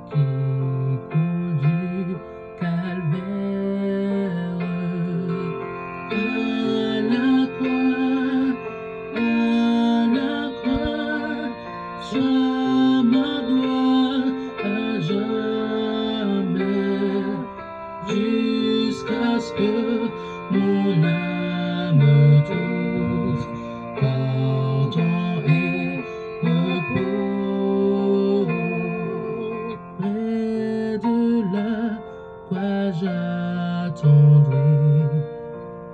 qui coule du calvaire à la croix, sois ma gloire à jamais, jusqu'à ce que mon âme trouve pardon et repos. Près de la croix j'attendrai,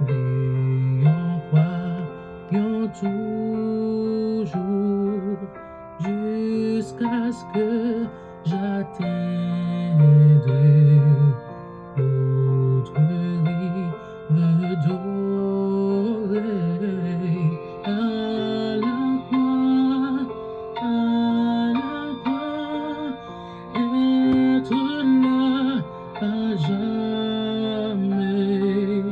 veillant, croyant toujours, jusqu'à ce que j'atteindrai l'autre rive dorée. À la croix, être là à jamais,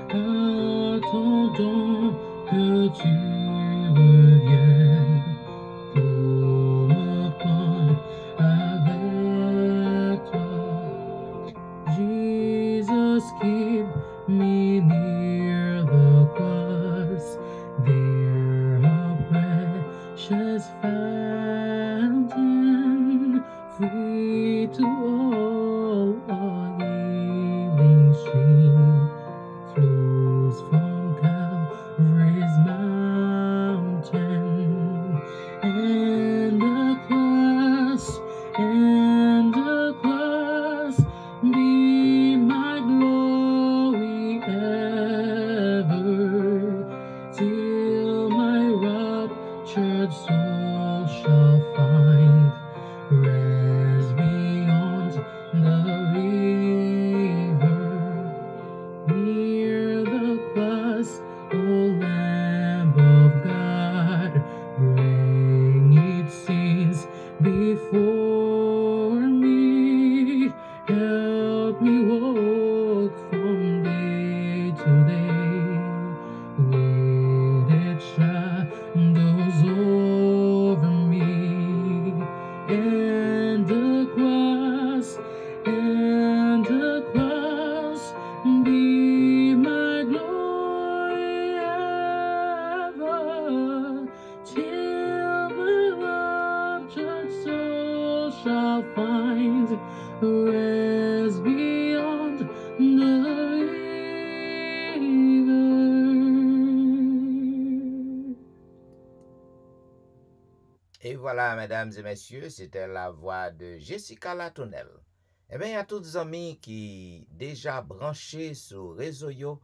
attendant que tu reviennes pour me prendre avec toi. Jesus, keep me near the cross, there a precious fountain, free to all, a healing stream flows from Calvary's mountain, and the cross be my glory ever, till my raptured soul shall find rest beyond the river. Near the cross, O Lamb of God, bring its sins before me. Help me walk from day to day with its shadows over me, and the cross be my glory ever, till my raptured soul shall find rest beyond the river. Et voilà, mesdames et messieurs, c'était la voix de Jessica Latournelle. Eh bien, il y a tous les amis qui déjà branchés sur réseau yo,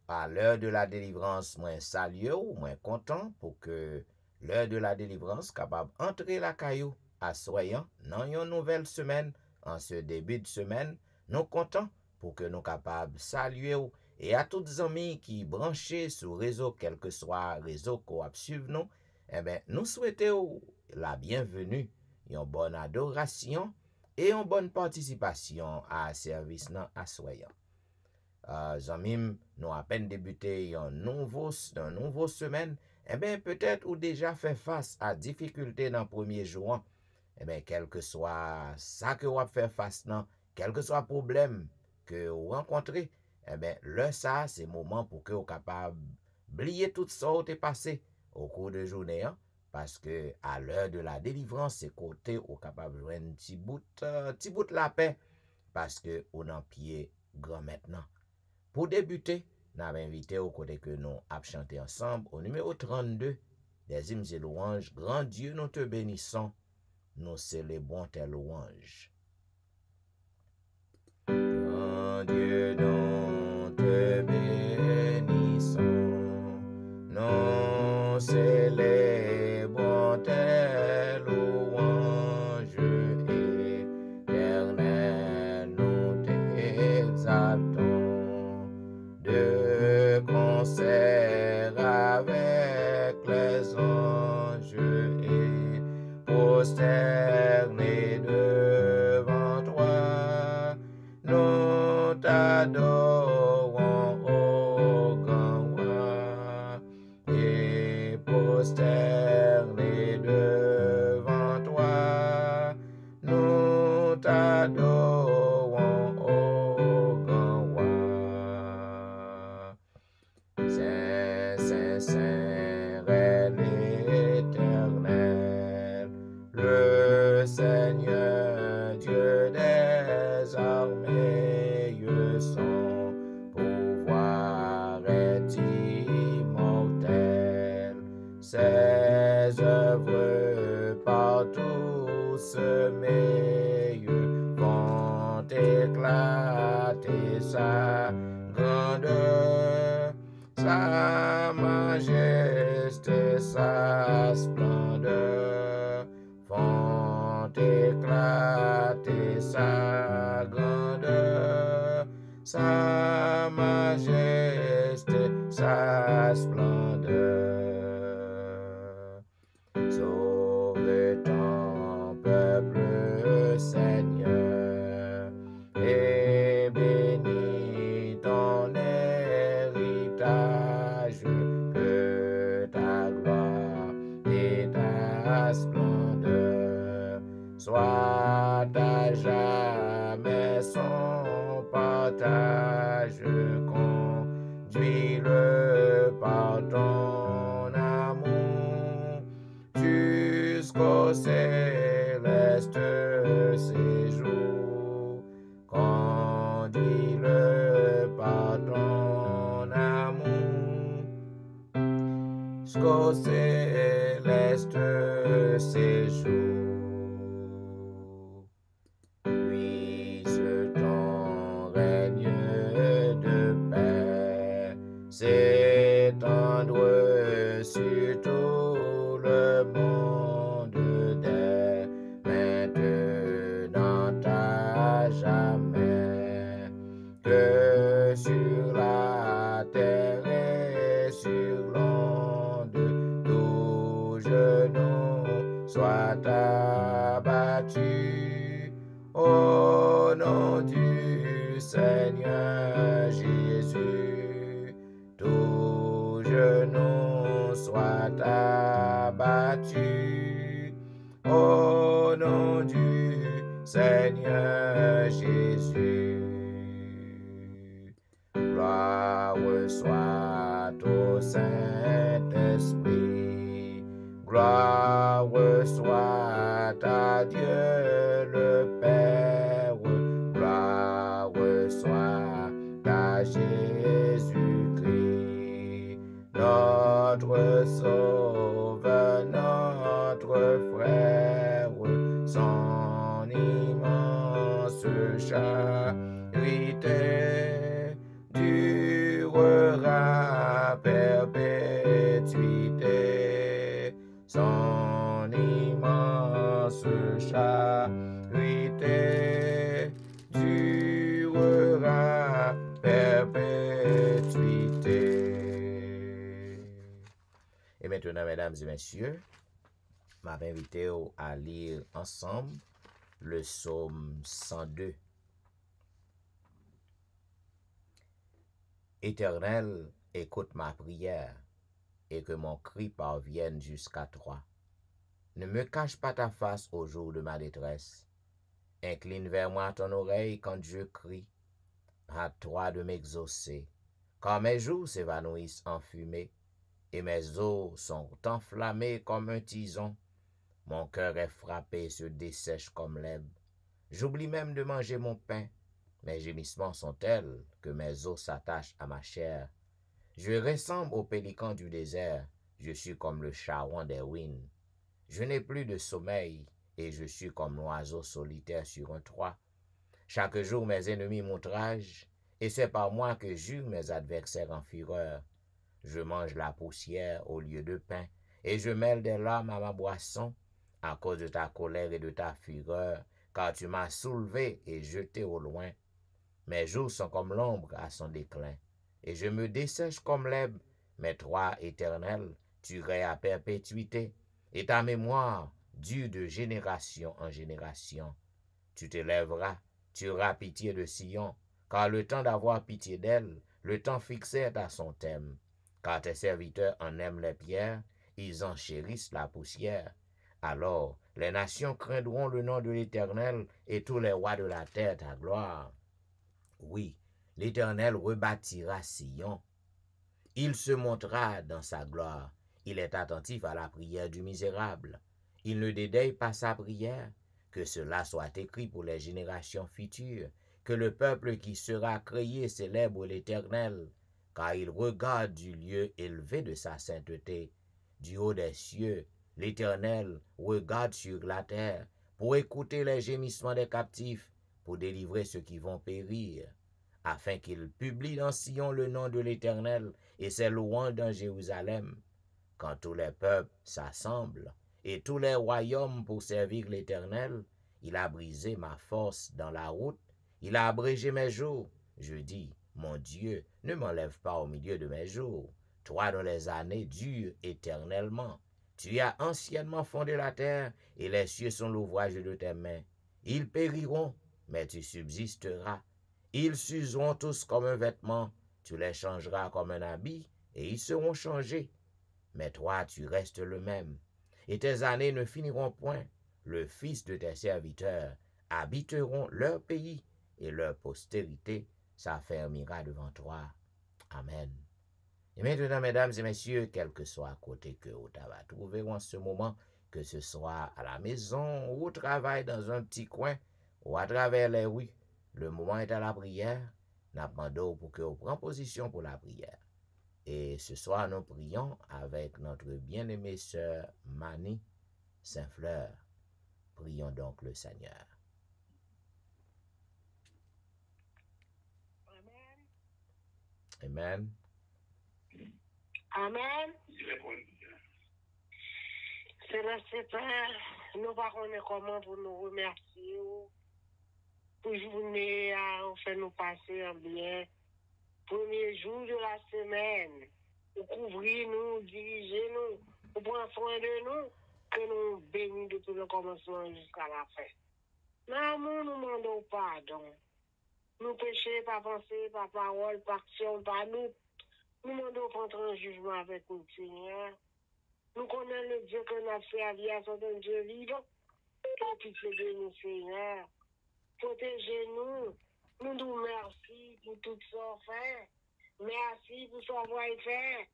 à l'heure de la délivrance, moi salué ou moi content pour que l'heure de la délivrance capable entrer la caillou à soyant dans une nouvelle semaine, en ce début de semaine, nous content pour que nous capables saluer ou, et à tous les amis qui branchés sur réseau, quel que soit réseau qu'on suivre nous, eh bien, nous souhaitons la bienvenue, une bonne adoration et une bonne participation à service nan assoyant. Zamim, nous à peine débuté un nouveau semaine, eh bien peut-être ou déjà fait face à difficulté dans le premier jour, eh bien quel que soit ça que vous fait face nan, quel que soit problème que vous rencontrez, eh bien là ça c'est moment pour que vous capable oublier tout ça qui est passé au cours de journée, hein, parce que à l'heure de la délivrance, c'est côté ou capable de joindre un petit bout de la paix, parce que on en pied grand maintenant. Pour débuter, nous avons invité au côté que nous avons chanté ensemble au numéro 32 des hymnes et louanges. Grand Dieu, nous te bénissons, nous célébrons tes louanges. Grand Dieu, nous te bénissons, nous célébrons tes louanges, éternel, nous t'exaltons, de concert avec les anges et prosternés devant toi, nous t'adorons, ô grand roi, et prosternés devant toi, nous t'adorons, ô grand roi. Saint, Saint, Saint, est l'Éternel, le Seigneur Dieu des armées, son pouvoir est immortel, ses œuvres partout semées vont éclater sa grandeur, sa majesté, sa splendeur, font éclater sa grandeur, sa majesté, sa splendeur. Sauve ton peuple, Seigneur, et bénis ton héritage, que ta gloire et ta splendeur soient à jamais son partage. Conduis-le par ton amour jusqu'au céleste séjour. Conduis-le par ton amour jusqu'au céleste séjour. Puisse ton règne de paix s'étendre sur tout le monde dès maintenant à jamais, que sur la terre et sur l'onde tout genou soit abattu au nom du Seigneur Jésus. Tout genou soit abattu au nom du Seigneur Jésus. Gloire soit au Saint-Esprit, gloire soit à Dieu le Père, gloire soit à Jésus-Christ, notre Sauveur, notre frère, son immense charité durera perpétuité, son immense charité durera perpétuité. Et maintenant, mesdames et messieurs, m'a invité à lire ensemble le psaume 102. Éternel, écoute ma prière et que mon cri parvienne jusqu'à toi. Ne me cache pas ta face au jour de ma détresse. Incline vers moi ton oreille quand je crie. Hâte-toi de m'exaucer, car mes jours s'évanouissent en fumée et mes os sont enflammés comme un tison. Mon cœur est frappé, se dessèche comme l'herbe. J'oublie même de manger mon pain. Mes gémissements sont tels que mes os s'attachent à ma chair. Je ressemble au pélican du désert, je suis comme le charron des ruines. Je n'ai plus de sommeil et je suis comme l'oiseau solitaire sur un toit. Chaque jour mes ennemis m'outragent et c'est par moi que jurent mes adversaires en fureur. Je mange la poussière au lieu de pain et je mêle des larmes à ma boisson à cause de ta colère et de ta fureur, car tu m'as soulevé et jeté au loin. Mes jours sont comme l'ombre à son déclin, et je me dessèche comme l'herbe. Mais toi, Éternel, tu règnes à perpétuité, et ta mémoire dure de génération en génération. Tu t'élèveras, tu auras pitié de Sion, car le temps d'avoir pitié d'elle, le temps fixé est à son thème. Car tes serviteurs en aiment les pierres, ils en chérissent la poussière. Alors les nations craindront le nom de l'Éternel et tous les rois de la terre ta gloire. Oui, l'Éternel rebâtira Sion. Il se montrera dans sa gloire. Il est attentif à la prière du misérable. Il ne dédaille pas sa prière. Que cela soit écrit pour les générations futures. Que le peuple qui sera créé célèbre l'Éternel, car il regarde du lieu élevé de sa sainteté. Du haut des cieux, l'Éternel regarde sur la terre pour écouter les gémissements des captifs, pour délivrer ceux qui vont périr, afin qu'il publie dans Sion le nom de l'Éternel et ses louanges dans Jérusalem. Quand tous les peuples s'assemblent et tous les royaumes pour servir l'Éternel, il a brisé ma force dans la route, il a abrégé mes jours. Je dis, mon Dieu, ne m'enlève pas au milieu de mes jours. Toi dont les années durent éternellement. Tu as anciennement fondé la terre, et les cieux sont l'ouvrage de tes mains. Ils périront, mais tu subsisteras. Ils s'useront tous comme un vêtement, tu les changeras comme un habit, et ils seront changés. Mais toi, tu restes le même, et tes années ne finiront point. Le fils de tes serviteurs habiteront leur pays, et leur postérité s'affermira devant toi. Amen. Et maintenant, mesdames et messieurs, quel que soit à côté que vous va trouver en ce moment, que ce soit à la maison ou au travail dans un petit coin ou à travers les rues, le moment est à la prière. Nous demandons pour que vous preniez position pour la prière. Et ce soir, nous prions avec notre bien-aimée sœur Mani Saint-Fleur. Prions donc le Seigneur. Amen. Amen. Céleste Père, nous ne connaissons comment pour nous remercier pour journée à fait nous passer en bien. Premier jour de la semaine, pour couvrir nous, diriger nous, pour prendre soin de nous, que nous bénissons depuis le commencement jusqu'à la fin. Non, nous demandons pardon. Nous péchons par pensée, par parole, par action, par nous. Nous demandons contre un jugement avec nous, Seigneur. Nous connaissons le Dieu que nous avons servi à son Dieu vivant. Pitié de nous, Seigneur. Protégez-nous. Nous nous remercions pour tout ce qu'on fait. Merci pour ce qu'on va faire.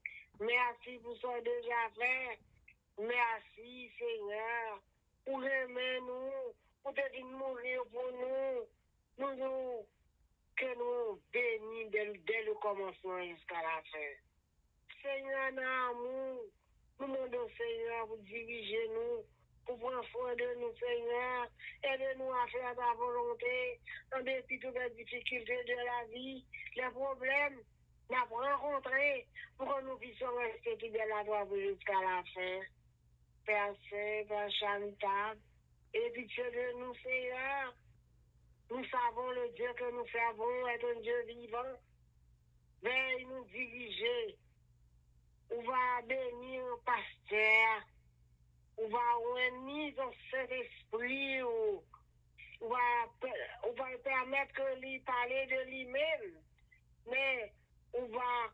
Merci pour ce qu'on a déjà fait. Merci, Seigneur, pour aimer nous, pour te mourir pour nous. Que nous bénissons dès le commencement jusqu'à la fin. Seigneur, dans l'amour, nous demandons, Seigneur, pour diriger nous, pour prendre soin de nous, Seigneur. Aidez-nous à faire ta volonté, en dépit de toutes les difficultés de la vie, les problèmes, nous avons rencontrés, pour que nous puissions rester fidèles à toi jusqu'à la fin. Père Saint, Père charitable, et pitié de nous, Seigneur. Nous savons le Dieu que nous servons est un Dieu vivant. Veuille nous diriger. On va bénir un pasteur. On va réunir son Saint-Esprit. On va permettre que lui parle de lui-même. Mais on va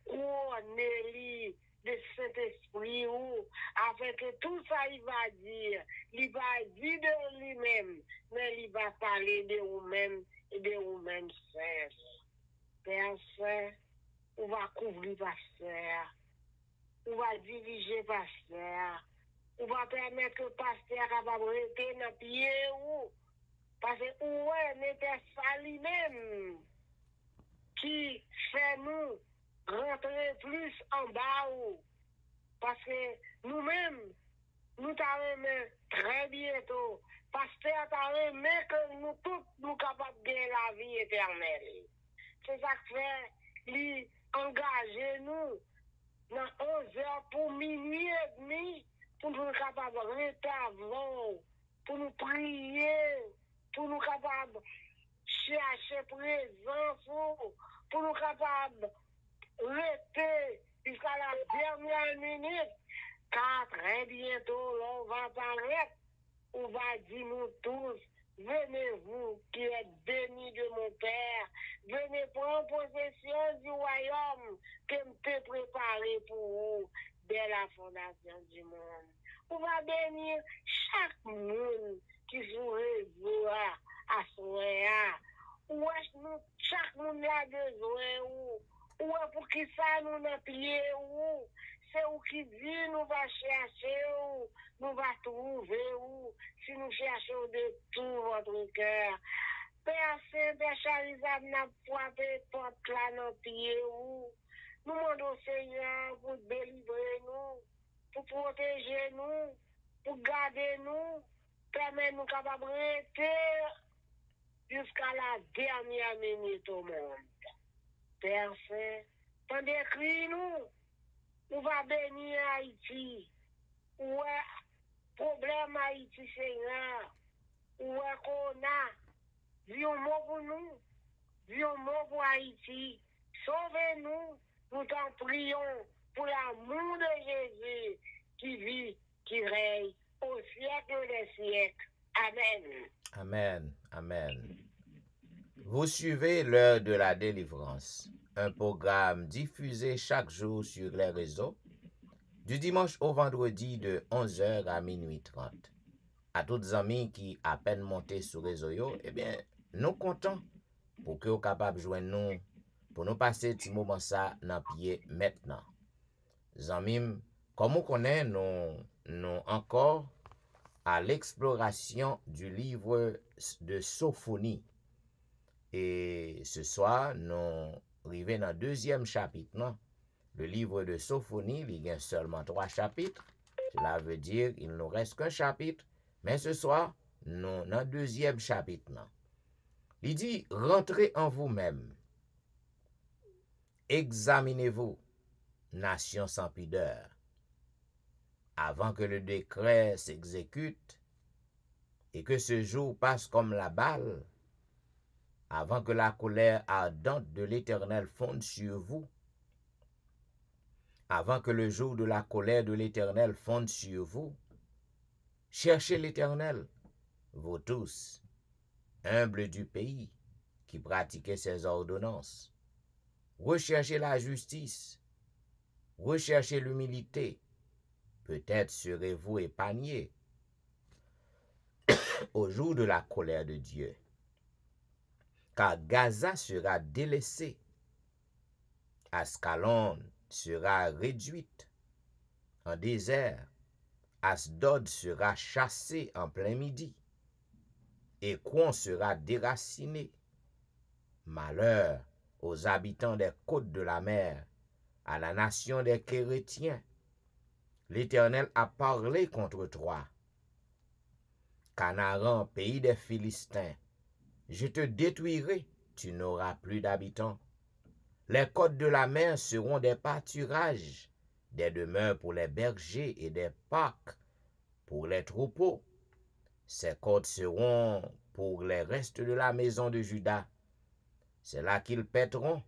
couronner lui de Saint-Esprit afin que tout ça il va dire. Il va dire de lui-même, mais il va parler de vous-même et de vous-même seuls. Père Saint, on va couvrir pasteur. On va diriger pasteur. On va permettre que le pasteur capable de rester dans le pied parce que où n'était pas lui-même qui fait nous rentrer plus en bas parce que nous-mêmes nous t'avons très bientôt pasteur t'avons que nous tous nous capables de gagner la vie éternelle. C'est ça que fait lui engager nous dans 11h pour minuit et demi pour nous capables de rester avant, pour nous prier, pour nous capables chercher présence, pour nous capables de rester jusqu'à la dernière minute, car très bientôt, là, on va apparaître, on va dire nous tous, venez vous qui êtes bénis de mon Père, venez prendre possession du royaume que je t'ai préparé pour vous. dès la fondation du monde. On va bénir chaque monde qui joue à soya. Ou est-ce que chaque monde a besoin ou pour qui ça nous n'a pied ou c'est où qui dit nous va chercher ou nous va trouver ou si nous cherchons de tout votre cœur. Père Saint, Père charisable n'a frappé porte là dans pied ou nous demandons Seigneur pour délivrer nous, pour protéger nous, pour garder nous, permettre nous capables de rester jusqu'à la dernière minute au monde. Père Saint, pendant que nous va bénir Haïti. Ouais, problème Haïti, Seigneur. Ouais, qu'on a. Dis un mot pour nous. Dis un mot pour Haïti. Sauvez-nous. Nous t'en prions pour l'amour de Jésus qui vit, qui règne au siècle des siècles. Amen. Amen. Amen. Vous suivez l'heure de la délivrance, un programme diffusé chaque jour sur les réseaux, du dimanche au vendredi de 11h à minuit 30. À toutes les amis qui à peine monté sur les réseaux, eh bien, nous comptons pour que vous capables de joindre nous, pour nous passer un petit moment ça dans pied maintenant. Amis, comme on connaît, nous encore à l'exploration du livre de Sophonie. Et ce soir, nous arrivons dans le deuxième chapitre. Non? Le livre de Sophonie, il y a seulement 3 chapitres. Cela veut dire qu'il ne nous reste qu'un chapitre. Mais ce soir, nous dans le deuxième chapitre. Non? Il dit, rentrez en vous-même. Examinez-vous, nation sans pudeur. Avant que le décret s'exécute et que ce jour passe comme la balle, avant que la colère ardente de l'Éternel fonde sur vous, avant que le jour de la colère de l'Éternel fonde sur vous, cherchez l'Éternel, vous tous, humbles du pays, qui pratiquez ses ordonnances. Recherchez la justice, recherchez l'humilité, peut-être serez-vous épargnés au jour de la colère de Dieu. Car Gaza sera délaissée, Ascalon sera réduite en désert, Asdod sera chassé en plein midi, Écron sera déraciné. Malheur aux habitants des côtes de la mer, à la nation des Kérétiens. L'Éternel a parlé contre toi. Canaan, pays des Philistins, je te détruirai, tu n'auras plus d'habitants. Les côtes de la mer seront des pâturages, des demeures pour les bergers et des parcs pour les troupeaux. Ces côtes seront pour les restes de la maison de Juda. C'est là qu'ils paîtront.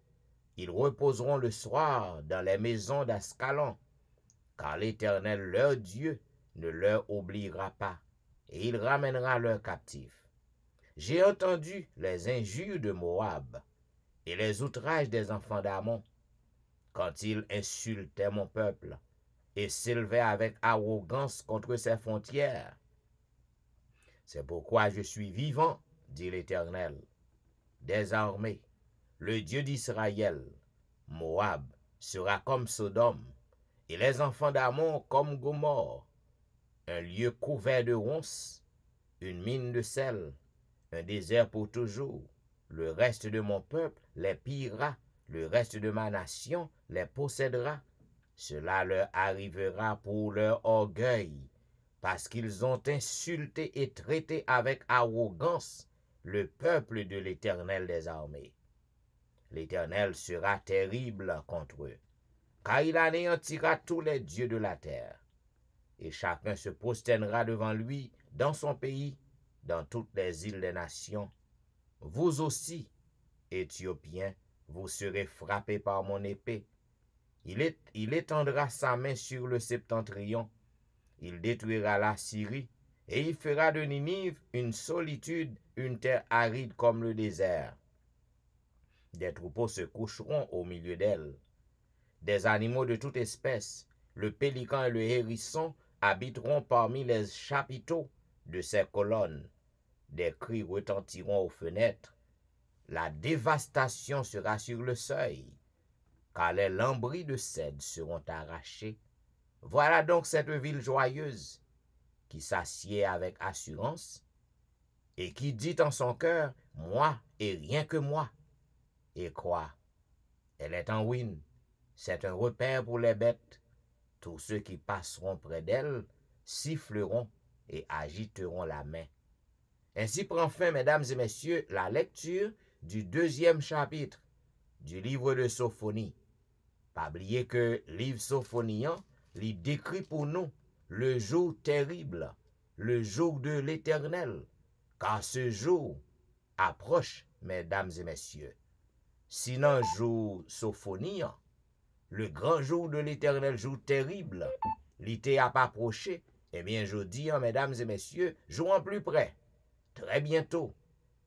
Ils reposeront le soir dans les maisons d'Ascalon, car l'Éternel, leur Dieu, ne leur oubliera pas, et il ramènera leurs captifs. J'ai entendu les injures de Moab et les outrages des enfants d'Ammon, quand ils insultaient mon peuple et s'élevaient avec arrogance contre ses frontières. C'est pourquoi je suis vivant, dit l'Éternel, des armées, le Dieu d'Israël. Moab sera comme Sodome, et les enfants d'Ammon comme Gomorrhe, un lieu couvert de ronces, une mine de sel, un désert pour toujours. Le reste de mon peuple les pillera, le reste de ma nation les possédera. Cela leur arrivera pour leur orgueil, parce qu'ils ont insulté et traité avec arrogance le peuple de l'Éternel des armées. L'Éternel sera terrible contre eux, car il anéantira tous les dieux de la terre, et chacun se prosternera devant lui dans son pays, dans toutes les îles des nations. Vous aussi, Éthiopiens, vous serez frappés par mon épée. Il étendra sa main sur le septentrion, il détruira la Syrie, et il fera de Ninive une solitude, une terre aride comme le désert. Des troupeaux se coucheront au milieu d'elle, des animaux de toute espèce, le pélican et le hérisson habiteront parmi les chapiteaux de ses colonnes. Des cris retentiront aux fenêtres. La dévastation sera sur le seuil, car les lambris de cèdre seront arrachés. Voilà donc cette ville joyeuse qui s'assied avec assurance et qui dit en son cœur, moi et rien que moi, et croit. Elle est en ruine, c'est un repère pour les bêtes. Tous ceux qui passeront près d'elle siffleront et agiteront la main. Ainsi prend fin, mesdames et messieurs, la lecture du 2e chapitre du livre de Sophonie. Pas oublier que livre Sophonian, il décrit pour nous le jour terrible, le jour de l'Éternel, car ce jour approche, mesdames et messieurs. Sinon, jour Sophonian, le grand jour de l'Éternel, jour terrible, l'été a pas approché, eh bien, je dis, mesdames et messieurs, jouons plus près. Très bientôt,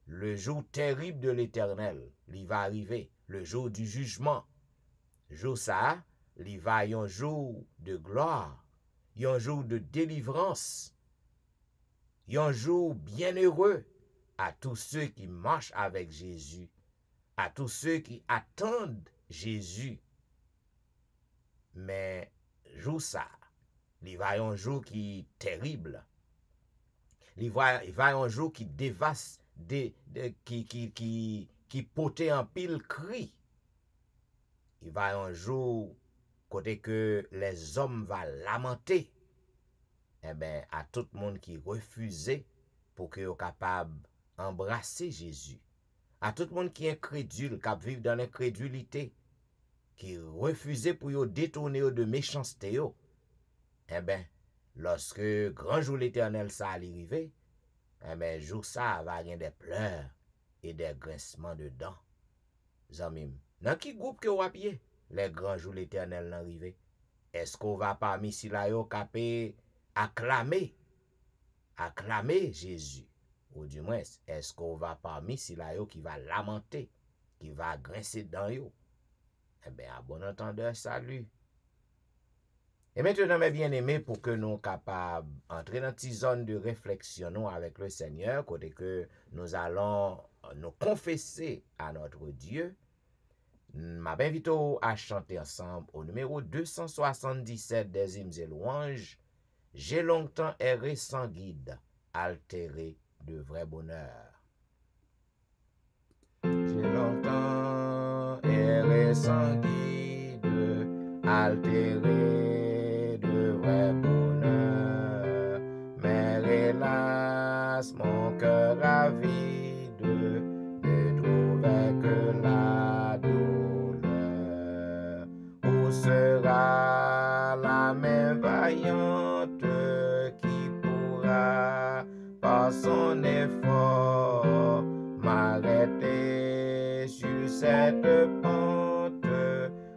le jour terrible de l'Éternel, il va arriver, le jour du jugement. Jour ça, il va y un jour de gloire, y un jour de délivrance, y un jour bienheureux à tous ceux qui marchent avec Jésus, à tous ceux qui attendent Jésus. Mais jour ça, il va y un jour qui est terrible. Il va y un jour qui dévaste, qui potait en pile cri. Il va y un jour côté que les hommes vont lamenter. Eh bien, à tout le monde qui refusait pour qu'il soit capable d'embrasser Jésus. À tout le monde qui est incrédule, qui vit dans l'incrédulité, qui refusait pour y détourner de méchanceté. Eh bien, lorsque grand jour l'Éternel ça arrivé, eh bien, jour ça va y avoir des pleurs et des grincements de dents. Zamim, dans qui groupe que vous appuyez les grands jours l'Éternel arrivé? Est-ce qu'on va parmi si là yo capé acclamer Jésus? Ou du moins, est-ce qu'on va parmi si là yo qui va lamenter, qui va grincer dans yo? Eh bien, à bon entendeur, salut. Et maintenant, mes bien-aimés, pour que nous capables d'entrer dans une zone de réflexion avec le Seigneur, côté que nous allons nous confesser à notre Dieu, m'invite à chanter ensemble au numéro 277 des hymnes et louanges. J'ai longtemps erré sans guide, altéré de vrai bonheur. J'ai longtemps erré sans guide, altéré de vrai bonheur. Mais hélas, mon cœur avide ne trouvait que la douleur. Où sera la main vaillante qui pourra, par son effort, m'arrêter sur cette pente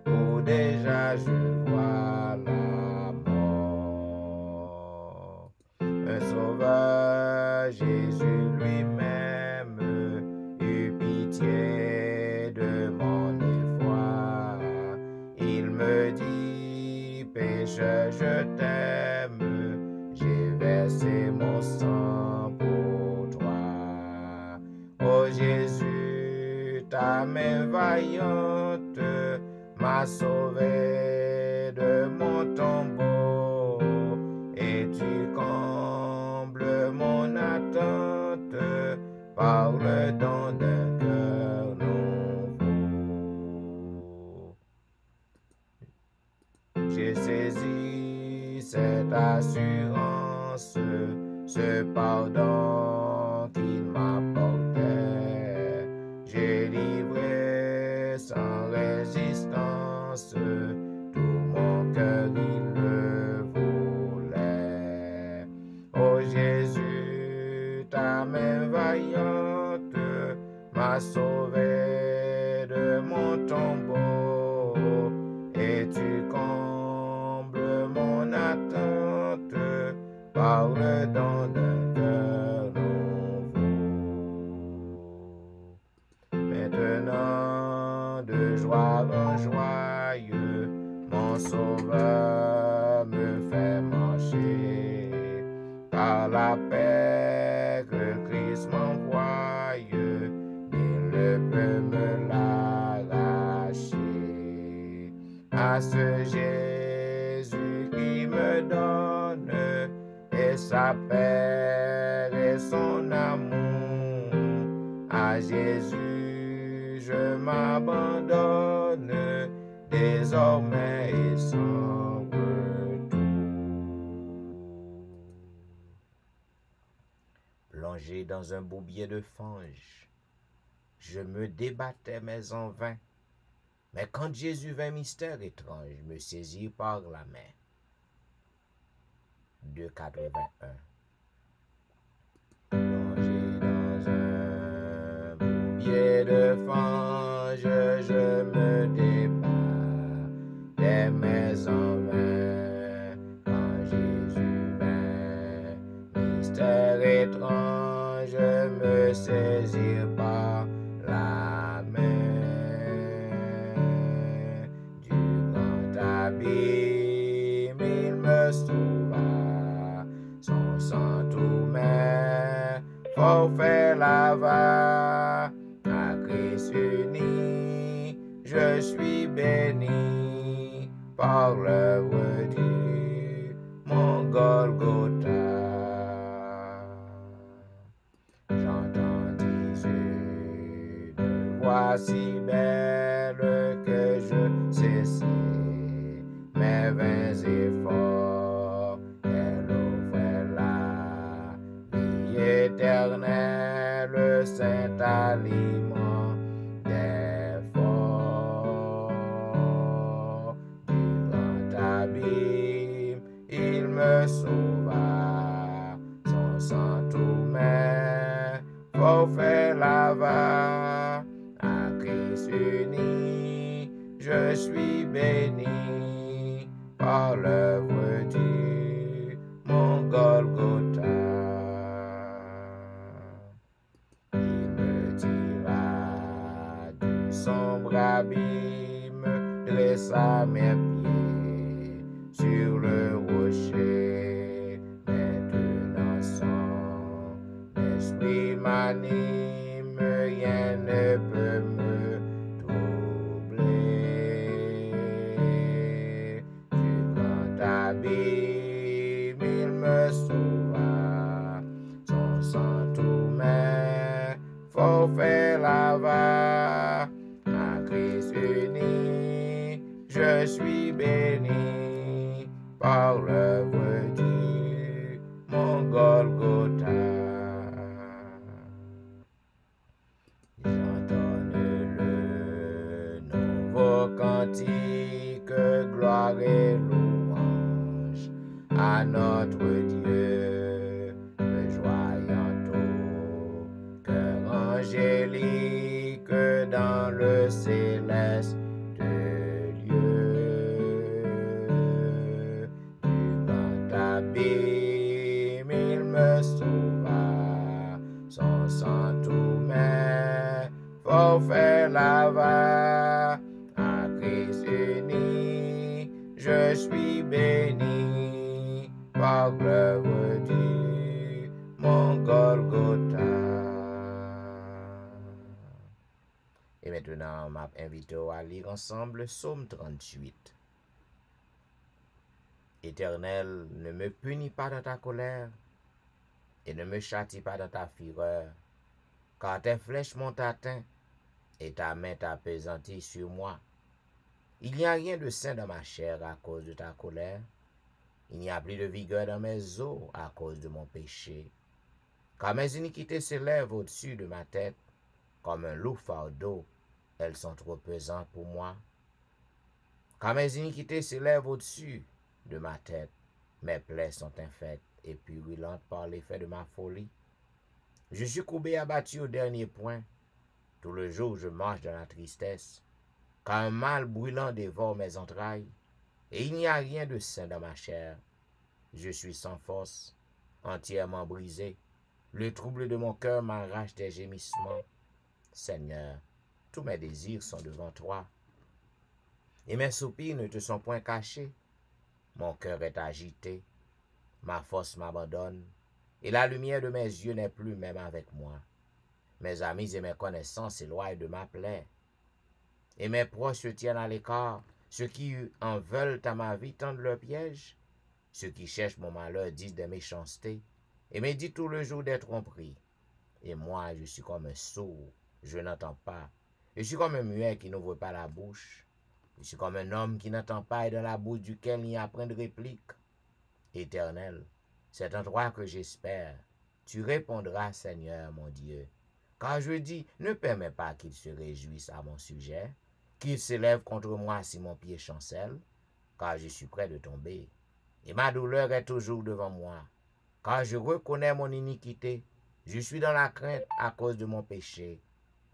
où déjà je vois la mort? Un sauveur, Jésus lui-même, eut pitié de mon effroi. Il me dit, pécheur, je t'aime, j'ai versé mon sang pour toi. Oh Jésus, ta main vaillante m'a sauvé de mon tombeau, et tu combles mon attente par le don d'un cœur nouveau. J'ai saisi cette assurance, ce pardon qu'il m'apportait. J'ai livré sans résistance, tout mon cœur il le voulait. Oh Jésus, ta main vaillante m'a sauvé de mon tombeau, et tu combles mon attente par le don d'un cœur nouveau. Maintenant, de joie en joyeux, mon sauveur arraché par la paix que Christ m'envoie, il ne peut me l'arracher. À ce Jésus qui me donne et sa paix et son amour, à Jésus je m'abandonne désormais et sans retour. Plongé dans un bourbier de fange, je me débattais mais en vain. Mais quand Jésus vint, mystère étrange me saisit par la main. 2,81. Plongé dans un bourbier de fange, je me débattais mais en vain. Quand Jésus vint, mystère étrange me saisit par la main. Du grand abîme, il me sauva, son sang tout m'est forfait lava. À Christ uni, je suis béni par l'œuvre du mon Golgotha. J'entendis une voix si belle que je cessai mes vains efforts. Elle offrait la vie éternelle, le saint aliment des forts. Du grand abîme, il me sauva, son sang tout m'est forfait lava. À Christ uni, je suis béni par l'œuvre du mon Golgotha. Il me tira du sombre abîme, dressa mes pieds sur le rocher. Maintenant son esprit m'anime, rien ne peut me troubler. Du grand abîme, il me sauva, son sang tout m'est forfait lava. À Christ uni, je suis béni par l'œuvre du mon Golgotha. J'entends le nouveau cantique, gloire et louange à notre Dieu, le joyant au cœur angélique dans le céleste lieu. Du grand abîme, il me sauva, son sang tout m'est forfait lava. À Christ uni, je suis béni par l'œuvre du mon Golgotha. Et maintenant, m'a invité à lire ensemble Psaume 38. Éternel, ne me punis pas dans ta colère et ne me châtie pas dans ta fureur, car tes flèches m'ont atteint et ta main t'a apaisanti sur moi. Il n'y a rien de sain dans ma chair à cause de ta colère. Il n'y a plus de vigueur dans mes os à cause de mon péché. Car mes iniquités s'élèvent au-dessus de ma tête, comme un lourd fardeau, elles sont trop pesantes pour moi. Car mes iniquités s'élèvent au-dessus de ma tête, mes plaies sont infectes et purulentes par l'effet de ma folie. Je suis courbé abattu au dernier point. Tout le jour je marche dans la tristesse, car un mal brûlant dévore mes entrailles, et il n'y a rien de sain dans ma chair. Je suis sans force, entièrement brisé. Le trouble de mon cœur m'arrache des gémissements. Seigneur, tous mes désirs sont devant toi, et mes soupirs ne te sont point cachés. Mon cœur est agité, Ma force m'abandonne, et la lumière de mes yeux n'est plus même avec moi. Mes amis et mes connaissances s'éloignent de ma plaie, et mes proches se tiennent à l'écart. Ceux qui en veulent à ma vie tendent leur piège. Ceux qui cherchent mon malheur disent des méchancetés, et méditent tout le jour des tromperies. Et moi, je suis comme un sourd, je n'entends pas. Je suis comme un muet qui n'ouvre pas la bouche. Je suis comme un homme qui n'entend pas et dans la bouche duquel il n'y a point de réplique. Éternel, c'est en toi que j'espère. Tu répondras, Seigneur mon Dieu. Car je dis, ne permets pas qu'il se réjouisse à mon sujet, qu'il s'élève contre moi si mon pied chancelle, car je suis près de tomber. Et ma douleur est toujours devant moi, car je reconnais mon iniquité. Je suis dans la crainte à cause de mon péché.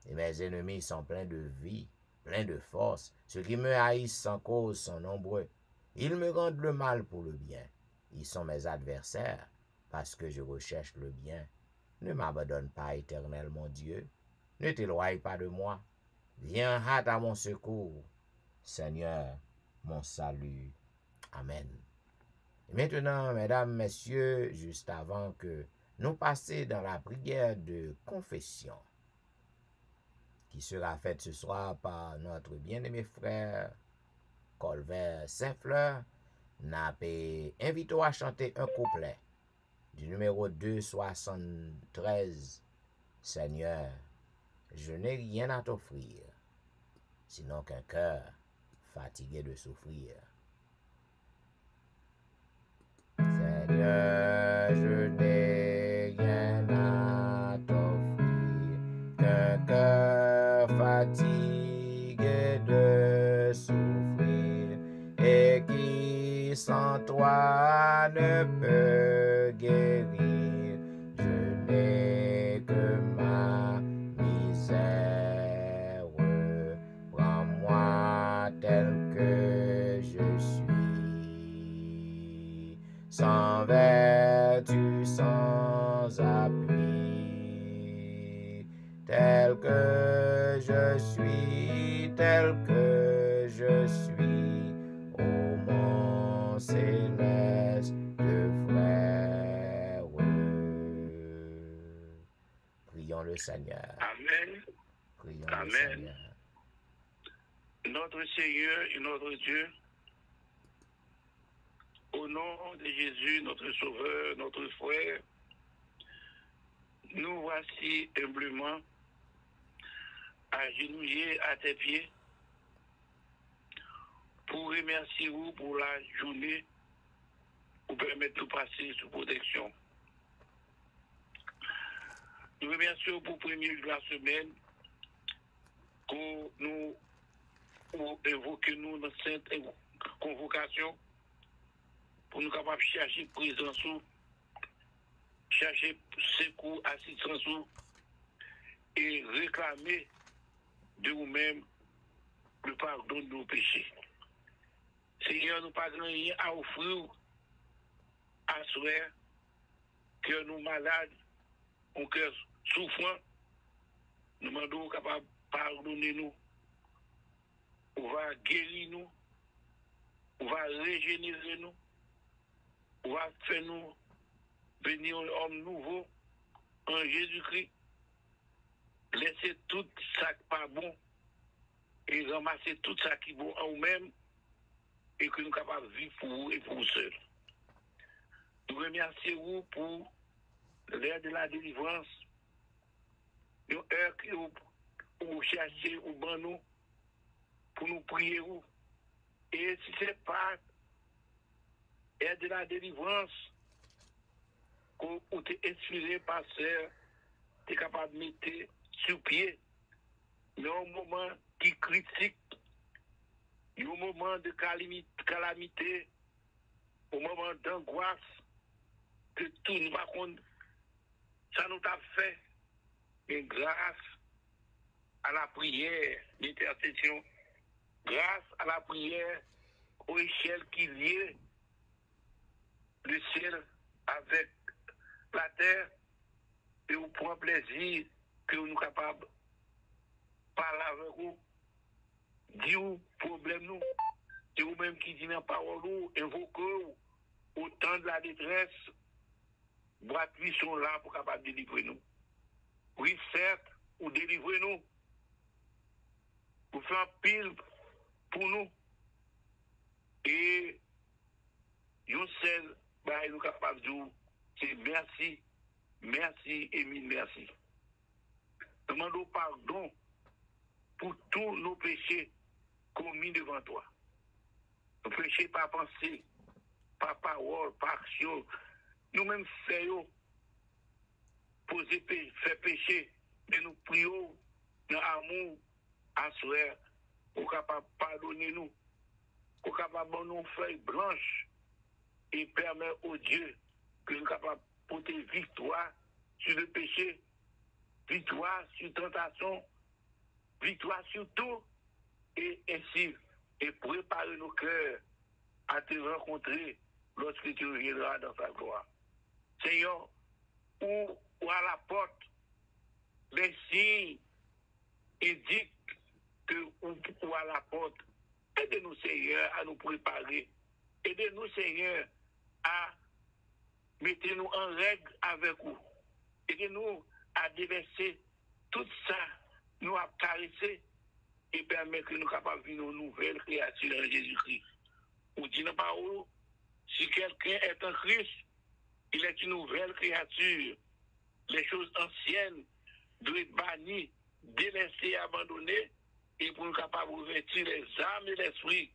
Et mes ennemis sont pleins de vie, pleins de force. Ceux qui me haïssent sans cause sont nombreux. Ils me rendent le mal pour le bien. Ils sont mes adversaires, parce que je recherche le bien. Ne m'abandonne pas, Éternel mon Dieu. Ne t'éloigne pas de moi. Viens hâte à mon secours. Seigneur, mon salut. Amen. Et maintenant, mesdames, messieurs, juste avant que nous passions dans la prière de confession, qui sera faite ce soir par notre bien-aimé frère Colbert Saint-Fleur, nous invitons à chanter un couplet du numéro 273. Seigneur, je n'ai rien à t'offrir, sinon qu'un cœur fatigué de souffrir. Seigneur, je n'ai rien à t'offrir, qu'un cœur fatigué de souffrir, et qui sans toi ne peut guérir. Je n'ai que ma misère, prends-moi tel que je suis, sans vertu, sans appui, tel que je suis, ô mon céleste frère. Prions le Seigneur. Amen. Prions Amen. le Seigneur. Notre Seigneur et notre Dieu, au nom de Jésus, notre Sauveur, notre frère, nous voici humblement agenouillés à tes pieds pour remercier vous pour la journée, pour permettre de passer sous protection. Nous remercions pour le premier jour de la semaine que nous évoquons dans cette convocation pour nous capables de chercher présence, chercher secours, assistance et réclamer de nous-mêmes le pardon de nos péchés. Seigneur, nous pas rien à offrir à souhait que nous malades, au cœur souffrant, nous demandons capables de pardonner nous, on va guérir nous, on va régénérer nous, on va faire nous venir un homme nouveau en Jésus-Christ, laisser tout ça qui n'est pas bon et ramasser tout ça qui est bon en nous-mêmes et que nous sommes capables de vivre pour vous et pour vous seuls. Nous remercions vous pour l'heure de la délivrance, une heure que vous cherchez au banc nous pour nous prier vous. Et si ce n'est pas l'heure de la délivrance, qu'on t'est inspiré par sœur, tu es capable de mettre sur pied, mais au moment qui critique, au moment de calamité, au moment d'angoisse, que tout nous va contre, ça nous a fait, mais grâce à la prière d'intercession, grâce à la prière aux échelles qui lient le ciel avec la terre, et vous prenez plaisir que nous sommes capables de parler avec vous, dire problème nous, c'est vous-même qui dit dans la parole, invoquez au temps de la détresse, boîtes sont là pour capable de délivrer nous. Oui, certes, ou délivrer nous, pour faire pile pour nous. Et nous seul, nous capables de dire, c'est merci, merci et mille merci. Demandons pardon pour tous nos péchés commis devant toi. Nos péchés par pensée, par parole, par action. Nous-mêmes faisons faire péché, mais nous prions dans l'amour à soi pour capable pardonner nous, pour capable nous feuilles blanches et permettre au Dieu que nous capables porter victoire sur le péché, victoire sur tentation, victoire sur tout, et ainsi, et préparer nos cœurs à te rencontrer lorsque tu reviendras dans ta gloire. Seigneur, ou à la porte, les signes indiquent que ou à la porte, aidez-nous, Seigneur, à nous préparer. Aidez-nous, Seigneur, à mettre nous en règle avec vous. Aidez-nous à déverser tout ça, nous à caresser et permettre que nous soyons capables de vivre une nouvelle créature en Jésus-Christ. Ou dit dans la parole, si quelqu'un est en Christ, il est une nouvelle créature. Les choses anciennes doivent être bannies, délaissées, abandonnées, et pour nous capables de revêtir les âmes et l'esprit,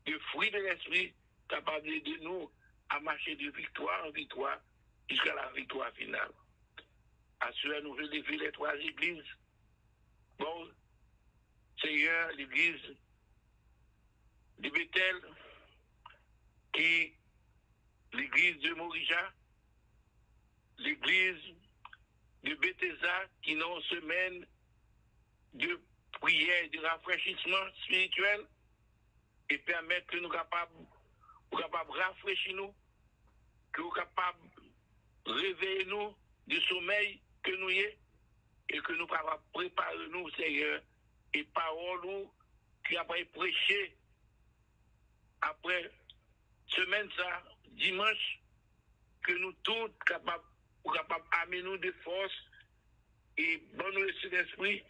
le fruit de l'esprit, capable d'aider nous à marcher de victoire en victoire jusqu'à la victoire finale. Assurez-nous de lever les trois églises. Bon, Seigneur, l'église de Bethel, qui l'église de Morija, l'église de Bethesda, qui n'a une semaine de prière, de rafraîchissement spirituel, et permettre que nous capables de rafraîchir nous, que nous capables de réveiller nous du sommeil que nous y est, et que nous capables de préparer nous, Seigneur, et paroles nous qui après prêcher après semaine ça, dimanche, que nous tous capables d'amener nous de force et bon nous le Saint-Esprit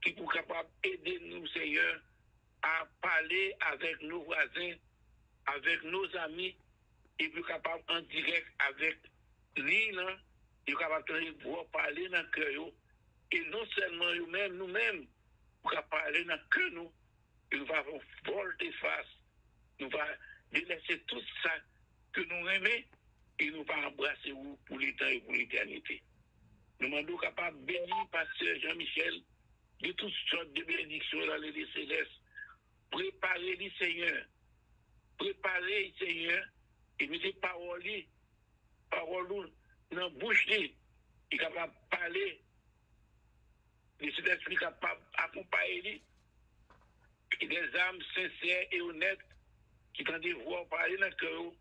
qui pour capable aider nous, Seigneur, à parler avec nos voisins, avec nos amis, et puis capable en direct avec lui, et capable de pouvoir parler dans le cœur, et non seulement nous-mêmes, pour parler dans le cœur, nous, et nous allons volter face, nous allons délaisser tout ça que nous aimons, et nous allons embrasser vous pour l'éternité et pour l'éternité. Nous demandons capable de bénir Pasteur Jean-Michel de toutes sortes de bénédictions dans les célestes. Préparez les Seigneur. Préparez les Seigneur. Et mettez parole dans la bouche. Il est capable de parler. Le Saint-Esprit est capable d'accompagner. Et des âmes sincères et honnêtes qui tendent à voir parler dans le cœur.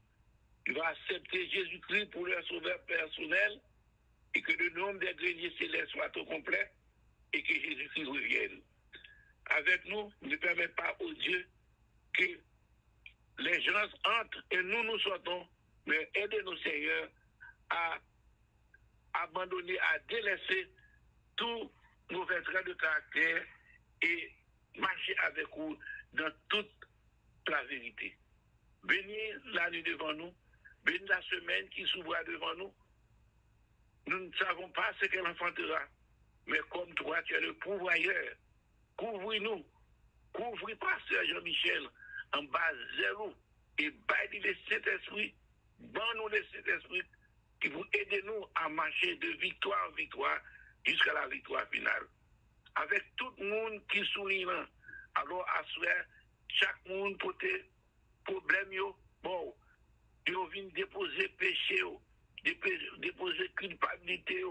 Il va accepter Jésus-Christ pour leur sauveur personnel. Et que le nombre des greniers célestes soit au complet. Et que Jésus-Christ revienne. Avec nous, ne permet pas au Dieu que les gens entrent et nous sortons, mais aidez-nous, Seigneur, à abandonner, à délaisser tous mauvais traits de caractère et marcher avec vous dans toute la vérité. Bénis la nuit devant nous, bénis la semaine qui s'ouvrira devant nous. Nous ne savons pas ce qu'elle enfantera, mais comme toi, tu es le pourvoyeur. Couvre-nous, couvre Pasteur Jean-Michel en bas zéro et baille le Saint-Esprit, banc-nous le Saint-Esprit qui vous aide nous à marcher de victoire en victoire jusqu'à la victoire finale. Avec tout le monde qui sourit, alors à souhait, chaque monde pour tes problèmes, bon, ils viennent déposer péché, déposer culpabilité,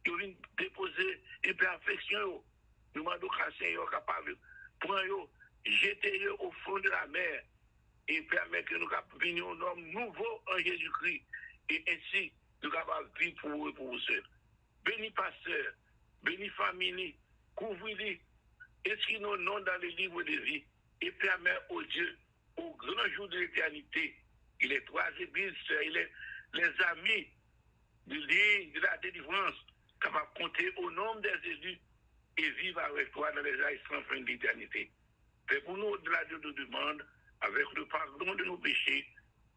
ils viennent déposer imperfection. Nous demandons qu'un Seigneur capable de prendre, jeter au fond de la mer et permettre que nous venions un homme nouveau en Jésus-Christ. Et ainsi, nous capables de vivre pour vous et pour vous seuls. Bénis pasteur, bénis famille, couvre-les, inscris nos noms dans le livre de vie et permets au Dieu, au grand jour de l'éternité, et les 3 églises, les amis de la délivrance, capables de compter au nom des Jésus et vivre avec toi dans les âges sans fin de l'éternité. Fais pour nous de la Dieu de demande, avec le pardon de nos péchés,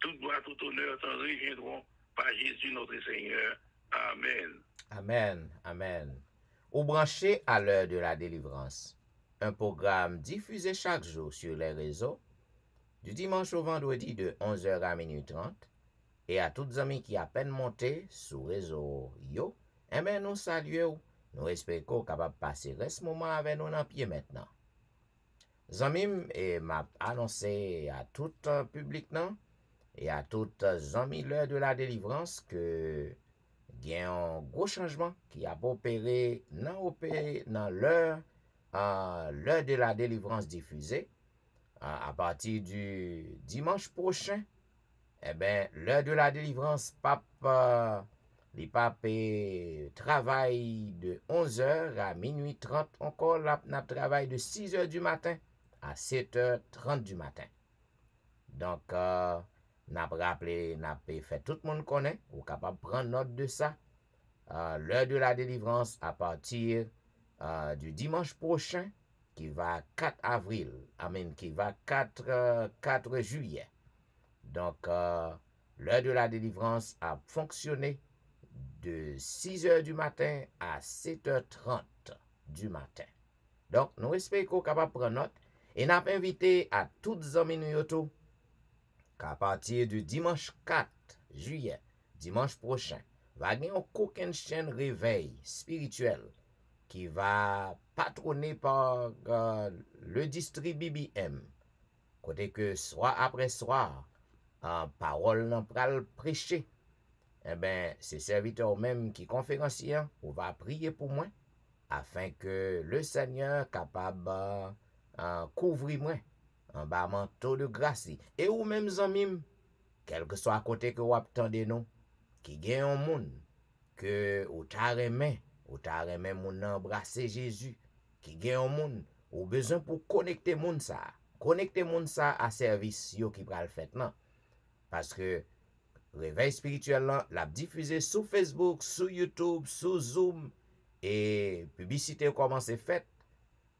tout droit, tout honneur t'en reviendront par Jésus notre Seigneur. Amen. Amen, amen. Ou branché à l'heure de la délivrance, un programme diffusé chaque jour sur les réseaux, du dimanche au vendredi de 11h à minuit 30, et à toutes amis qui à peine monté sous réseau yo, eh bien nous saluons, nous espérons capable de passer ce moment avec nous dans pied maintenant. Zamim et m'a annoncé à tout public non, et à toutes amis l'heure de la délivrance que il y a un gros changement qui a opéré dans l'heure de la délivrance diffusée à partir du dimanche prochain. Eh bien, l'heure de la délivrance, les papes travaillent de 11h à minuit 30. Encore, n'a travail de 6h du matin à 7h30 du matin. Donc, n'a rappelé, n'a fait tout le monde connaît, ou capable de prendre note de ça. L'heure de la délivrance à partir du dimanche prochain, qui va 4 avril, qui va 4 juillet. Donc, l'heure de la délivrance a fonctionné de 6h du matin à 7h30 du matin. Donc, nous espérons qu'on est capable de prendre note. Et nous avons invité à toutes les amis qu'à partir du dimanche 4 juillet, dimanche prochain, va y avoir une chaîne réveil spirituel qui va patronner par le district BBM. Côté que soir après soir, parole n'en pral prêcher. Eh bien, c'est serviteur même qui conférencier, on va prier pour moi, afin que le Seigneur capable couvrir moi en bas manteau de grâce. Et ou même amis, quel que soit à côté que vous attendez nous, qui gagne un monde, que ou ta remet moun embrasser Jésus, qui gagne un monde, ou besoin pour connecter moun ça à service yo qui pral fait non. Parce que réveil spirituel là, l'a diffusé sur Facebook, sur YouTube, sur Zoom, et publicité commence faite.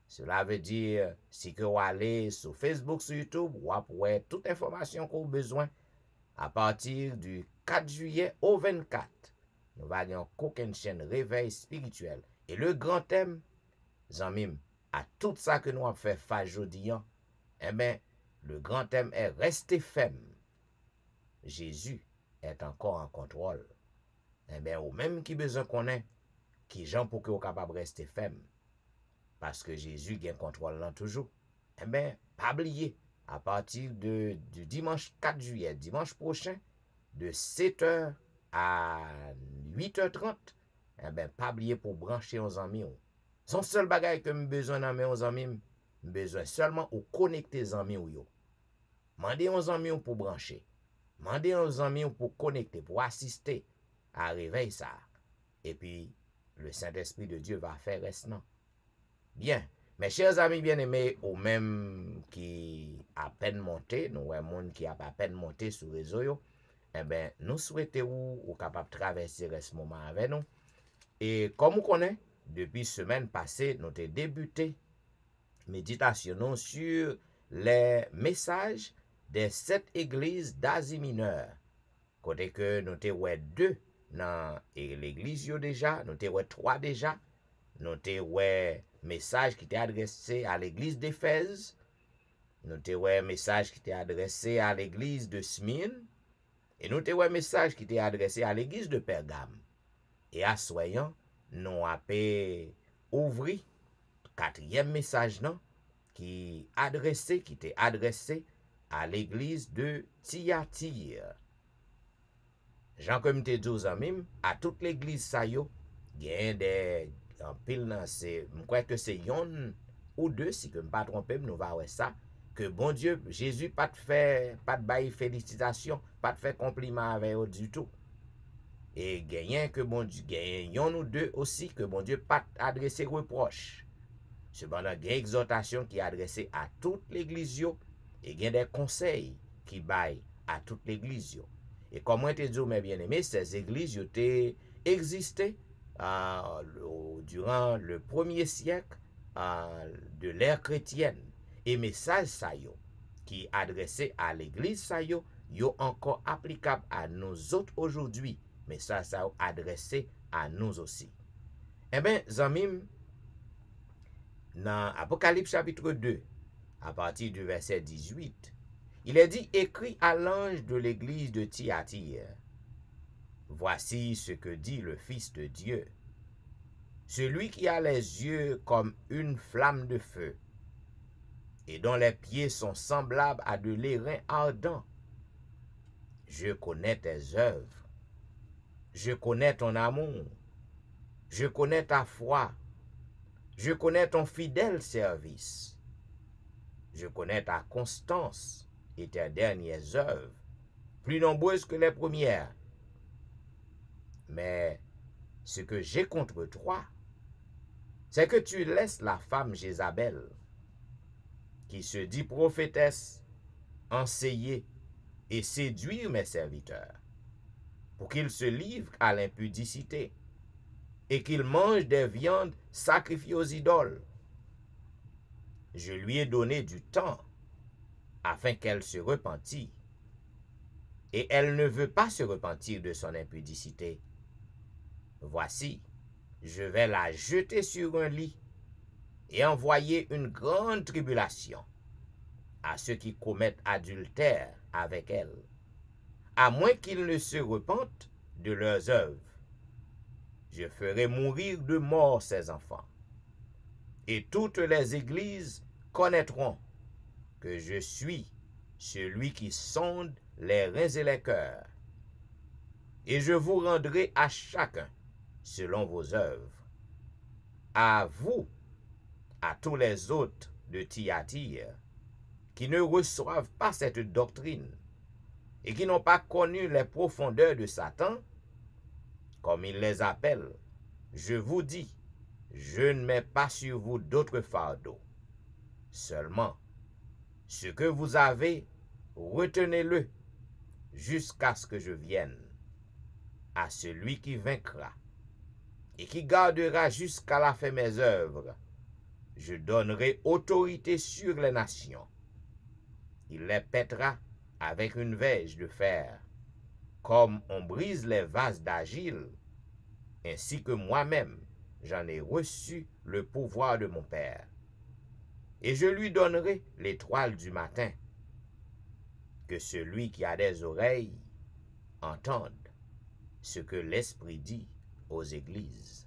Cela veut dire, si que vous allez sur Facebook, sur YouTube, vous avez toute information qu'on a besoin à partir du 4 juillet au 24. Nous allons aucune chaîne réveil spirituel. Et le grand thème, Zamim, à tout ça que nous avons fait aujourd'hui, eh bien, le grand thème est rester ferme. Jésus est encore en contrôle. Eh bien, ou même qui besoin qu'on ait, qui gens pour que vous capable de rester ferme. Parce que Jésus gagne contrôle là toujours. Eh bien, pas oublier, à partir du dimanche 4 juillet, dimanche prochain, de 7h à 8h30, eh bien, pas oublier pour brancher aux amis. Son seul bagage que j'ai besoin d'amener aux amis, j'ai besoin seulement de connecter aux amis. Mandez aux amis pour brancher. Mandez aux amis pour connecter, pour assister à réveil ça. Et puis, le Saint-Esprit de Dieu va faire restant. Bien, mes chers amis bien-aimés, ou même qui à peine monté, nous avons monde qui a à peine monté sur les réseaux, eh bien, nous souhaitons ou capable de traverser ce moment avec nous. Et comme vous connaissez, depuis semaine passée, nous avons débuté méditation sur les messages des 7 églises d'Asie mineure. Côté que nous avons 2 dans l'église déjà, nous avons 3 déjà, nous avons message qui était adressé à l'église d'Éphèse, nous avons un message qui était adressé à l'église de Smyrne, et nous avons un message qui était adressé à l'église de Pergame. Et à soyant, nous avons ouvert 4e message non, qui était adressé à l'église de Thyatire. Jean comme te dit amis, à toute l'église ça yo, il y a des en pile nan c'est je crois que c'est yon ou 2 si que me pas tromper nous va voir ça que bon Dieu Jésus pas de bail félicitations, pas de faire compliment avec eux du tout. Et gagnant que bon Dieu gagne yon ou 2 aussi que bon Dieu pas adresser reproche. Cependant, il y a une exhortation qui est adressée à toute l'église et il y a des conseils qui baillent à toute l'église. Et comme moi te dit, mes bien-aimés, ces églises ont existé durant le 1er siècle de l'ère chrétienne. Et message ça yo, qui est adressé à l'église ça yo encore applicable à nous autres aujourd'hui. Message ça yo adressé à nous aussi. Eh bien, zamim, dans Apocalypse chapitre 2, à partir du verset 18, il est dit, écrit à l'ange de l'église de Thyatire, voici ce que dit le Fils de Dieu, celui qui a les yeux comme une flamme de feu, et dont les pieds sont semblables à de l'airain ardent. Je connais tes œuvres, je connais ton amour, je connais ta foi, je connais ton fidèle service, je connais ta constance et tes dernières œuvres, plus nombreuses que les premières. Mais ce que j'ai contre toi, c'est que tu laisses la femme Jézabel, qui se dit prophétesse, enseigner et séduire mes serviteurs, pour qu'ils se livrent à l'impudicité et qu'ils mangent des viandes sacrifiées aux idoles. Je lui ai donné du temps afin qu'elle se repentît, et elle ne veut pas se repentir de son impudicité. Voici, je vais la jeter sur un lit et envoyer une grande tribulation à ceux qui commettent adultère avec elle, à moins qu'ils ne se repentent de leurs œuvres. Je ferai mourir de mort ses enfants, et toutes les églises connaîtront que je suis celui qui sonde les reins et les cœurs, et je vous rendrai à chacun selon vos œuvres. À vous, à tous les autres de Thyatire, qui ne reçoivent pas cette doctrine, et qui n'ont pas connu les profondeurs de Satan, comme il les appelle, je vous dis, je ne mets pas sur vous d'autres fardeaux. Seulement, ce que vous avez, retenez-le jusqu'à ce que je vienne. À celui qui vaincra et qui gardera jusqu'à la fin mes œuvres, je donnerai autorité sur les nations. Il les pètera avec une verge de fer, comme on brise les vases d'argile, ainsi que moi-même j'en ai reçu le pouvoir de mon Père. Et je lui donnerai l'étoile du matin. Que celui qui a des oreilles entende ce que l'Esprit dit aux églises.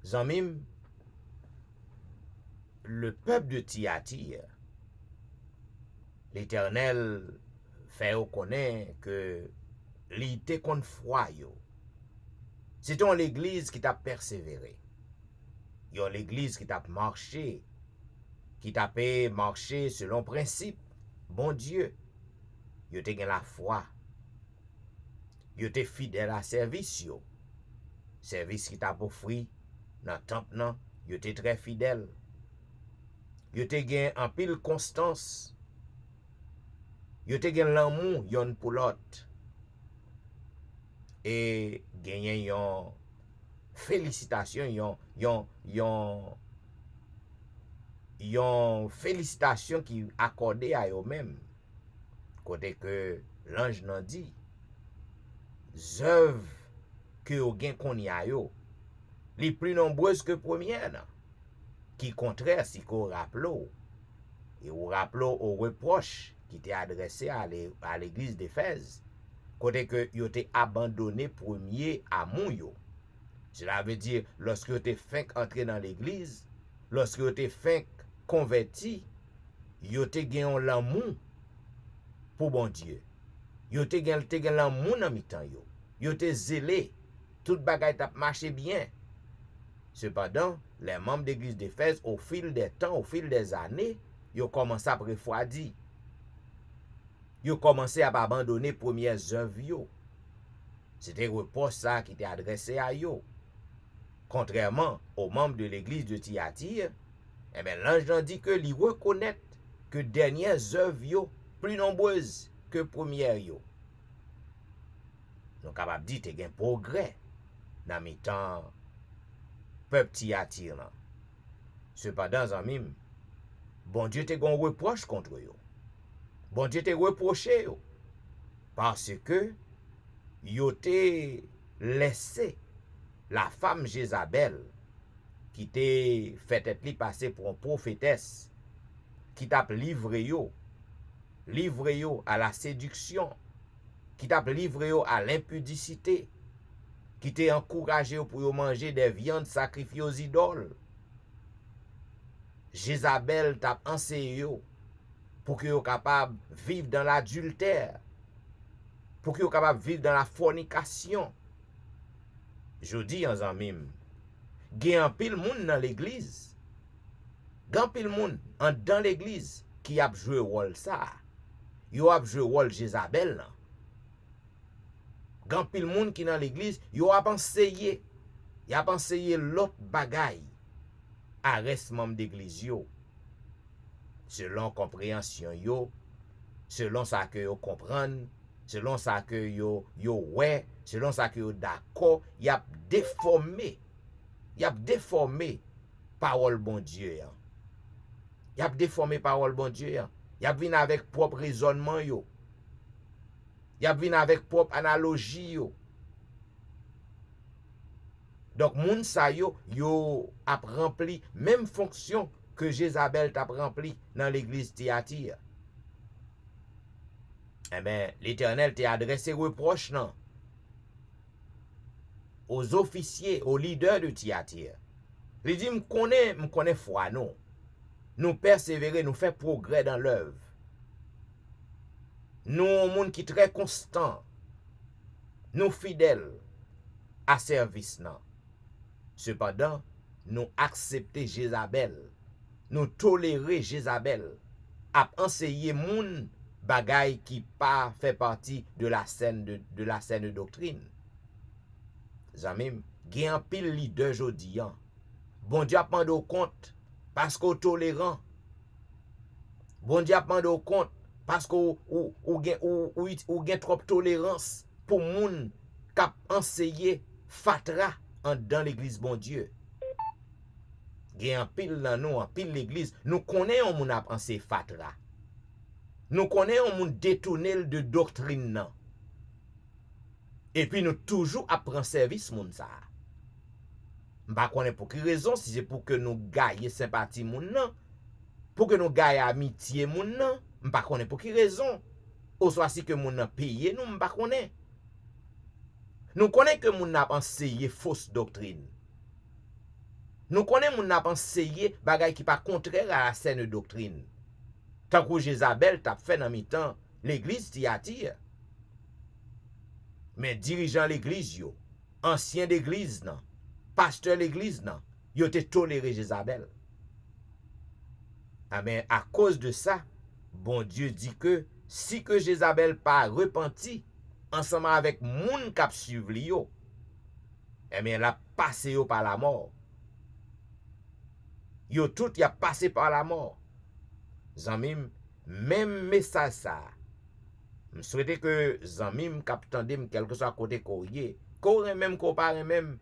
Zamim, le peuple de Thyatire, l'Éternel fait reconnaître que l'ité qu'on foi yo. C'est l'église qui t'a persévéré. Yon l'église qui t'a marché, qui t'a marché selon principe. Bon Dieu, yo te gen la foi. Yo te fidèle à service yo. Service qui t'a offri dans temple nan, yo te très fidèle. Yo te gen en pile constance. Yo te gen l'amour yon pour l'autre. Et genyen yon félicitation, yon félicitation qui accordé à eux même. Côté que l'ange nan dit, œuvres que yo gen kon y a yo, les plus nombreuses que premières nan, qui contraire si qu'on rappelou, et ou rappelou au reproche qui était adressé à l'église d'Éphèse, côté que yo te abandonné premier amour yo. Cela veut dire, lorsque yo te fin entrer dans l'église, lorsque yo te fin converti, yo te gen l'amour pour bon Dieu. Yo te gen l'amour dans mi-temps yo. Yo te zélé, tout bagay tap marché bien. Cependant, les membres d'église d'Éphèse, au fil des temps, au fil des années, yo commencé à refroidir. Yo commencé à abandonner premières œuvres yo. C'était reproche ça qui était adressé à yo. Contrairement aux membres de l'église de Thyatire, eh bien, l'ange dit que lui reconnaît que dernières œuvres yo plus nombreuses que première yo. Nous capable dire te gen progrès dans mi temps peuple Thyatire là. Cependant zamim, bon Dieu te gon reproche contre yo. Bon Dieu te reproché yo parce que yo te laissé la femme Jézabel qui te fait être li passer pour une prophétesse qui t'a livré yo à la séduction, qui t'a livré yo à l'impudicité, qui t'a encouragé pour yo manger des viandes sacrifiées aux idoles. Jézabel t'a enseigné yo pour que yo capable vivre dans l'adultère, pour que yo capable vivre dans la fornication. Je dis en zamim, gen un pile moun dans l'église. Gan pile moun dans l'église qui a joué rôle ça. Yo a joué rôle Jézabel là. Gan pile moun qui dans l'église, yo a enseigné l'autre bagaille à reste membre d'église yo. Selon compréhension yo, selon ça que yo comprendre, selon ça que yo ouais, selon ça que yo d'accord, y a déformé parole bon Dieu. Y a déformé parole bon Dieu. Y a vinn avec propre raisonnement yo. Y a vinn avec propre analogie yo. Donc moun sa yo a rempli même fonction que Jézabel t'a rempli dans l'église Thyatire. Eh bien, l'Éternel t'a adressé reproche non aux officiers, aux leaders de Thyatire. Il dit, me connais foi, non. Nous persévérer, nous faire progrès dans l'œuvre. Nous, un monde qui est très constant. Nous fidèles à service, non. Cependant, nous accepter Jézabel. Nous tolérer Jézabel. À enseigner moun bagay qui pas fait partie de la scène de doctrine. Zamim, gen un pile leader jodi an. Bon Dieu a prendre au compte parce qu'on tolérant. Bon Dieu a prendre au compte parce qu'on ou gen trop tolérance pour moun k'ap enseigner fatra dans l'église bon Dieu. Gen un pile dans nous, un pile l'église, nous connaissons moun ap enseigner fatra. Nous connaissons moun détourner de doctrine nan. Et puis nous toujours apprendre service moun sa. M'pa connaît pour quelle raison, si c'est pour que nous gagne sympathie moun nan, pour que nous gagne amitié moun nan, m'pa connaît pour quelle raison. Ou soit si que moun nan paye nous m'pa connaît. Nous connaît que moun nan enseigné fausse doctrine. Nous connaît moun nan enseigné bagay qui pas contraire à la saine doctrine. Tant que Jézabel t'a fait dans mi-temps l'église Thyatire. Mais dirigeant l'église yo, ancien d'église nan, pasteur l'église nan, yo te toléré Jézabel. Amen. À cause de ça, bon Dieu dit que si que Jézabel pas repenti ensemble avec moun k'ap suivre li yo, eh bien la passé yo par la mort. Yo tout y a passé par la mort. Zanmim, même message ça. Je souhaite que Zanmim captandem quelque soit côté courrier, qu'on même comparé même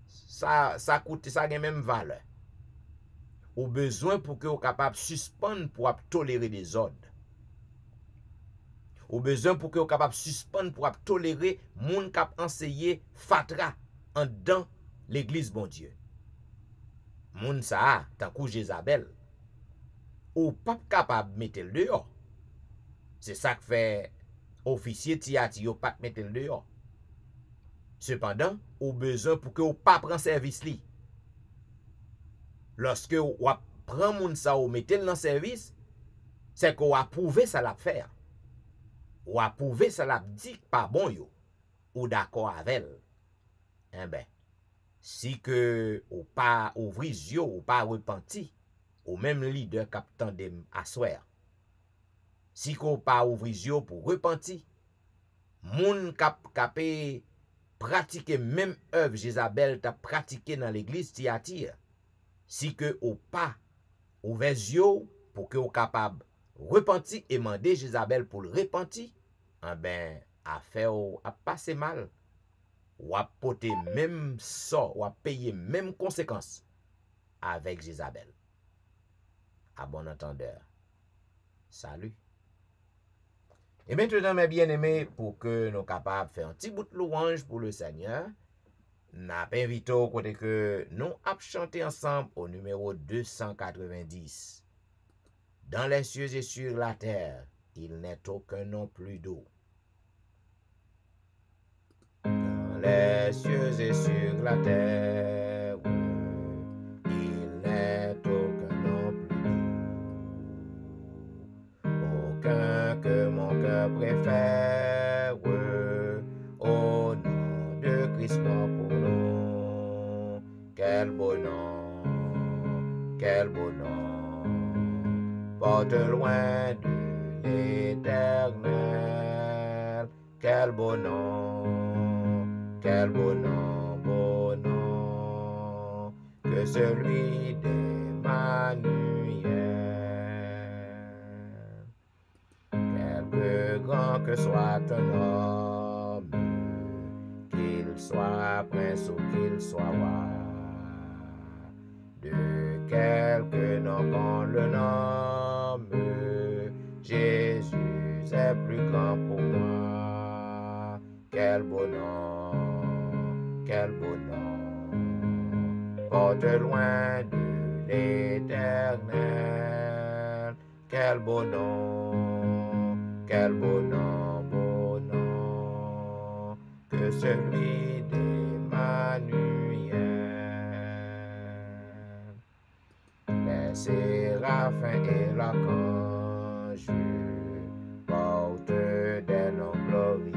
ça coûte ça gagne même valeur. Ou besoin pour que vous capable suspendre pour tolérer des ordres. Ou besoin pour que vous capable suspendre pour tolérer moun k'ap enseigner fatra en dans l'église bon Dieu. Moun sa tant kou Jézabel ou pas capable mettre le dehors. C'est ça que fait officier Thyatire pas mettre le dehors. Cependant, ou besoin pour que ou pas prend service li. Lorsque ou prend moun sa ou mette dans service, c'est qu'on a prouvé ça l'a faire. Ou a prouvé ça l'a dit pas bon yo. Ou d'accord avec elle. Eh ben, si que ou pas ouvri yeux ou pas repenti, ou même leader k'ap tandem aswer. Si qu'on pas ouvri yeux pour repenti, moun kapé pratiquer même œuvre Jézabel t'a pratiqué dans l'église Thyatire. Si que ou pas ouvert yeux pour que ou capable repenti et mandé Jézabel pour le repenti, eh ben, affaire a passé mal. Ou a porté même sort, ou a payé même conséquence avec Jézabel. À bon entendeur. Salut. Et maintenant, mes bien-aimés, pour que nous capables de faire un petit bout de louange pour le Seigneur, n'a pas invité au côté que nous avons chanté ensemble au numéro 290. Dans les cieux et sur la terre, il n'est aucun nom plus doux. Dans les cieux et sur la terre, il n'est aucun nom plus doux. Aucun que mon cœur préfère, au nom de Christ mort pour nous. Quel beau nom, quel beau nom, porte loin de l'Éternel. Quel beau nom, beau nom, que celui d'Emmanuel. Quelque grand que soit un homme, qu'il soit prince ou qu'il soit roi, de quelque nom qu'on le nomme, Jésus est plus grand pour moi. Quel beau nom, porte loin de l'Éternel. Quel beau nom, beau nom, que celui d'Emmanuel. Les séraphins et l'archange portent des noms glorieux,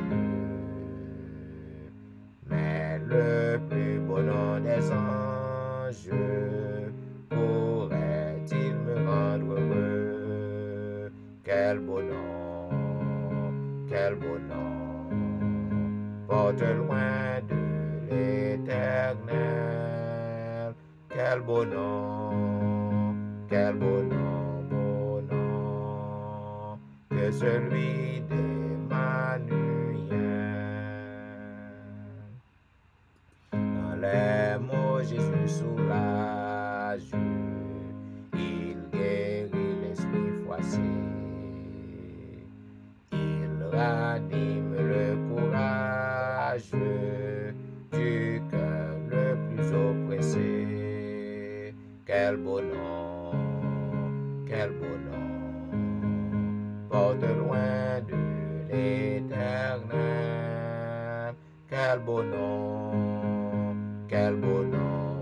mais le plus beau nom des anges pourrait-il me rendre heureux? Quel beau nom, porte loin de l'Éternel. Quel beau nom, beau nom, que celui d'Emmanuel. Dans les mots Jésus soulage, il guérit l'esprit froissé, il ranime le courage du cœur le plus oppressé. Quel beau nom, porte loin de l'Éternel. Quel beau nom,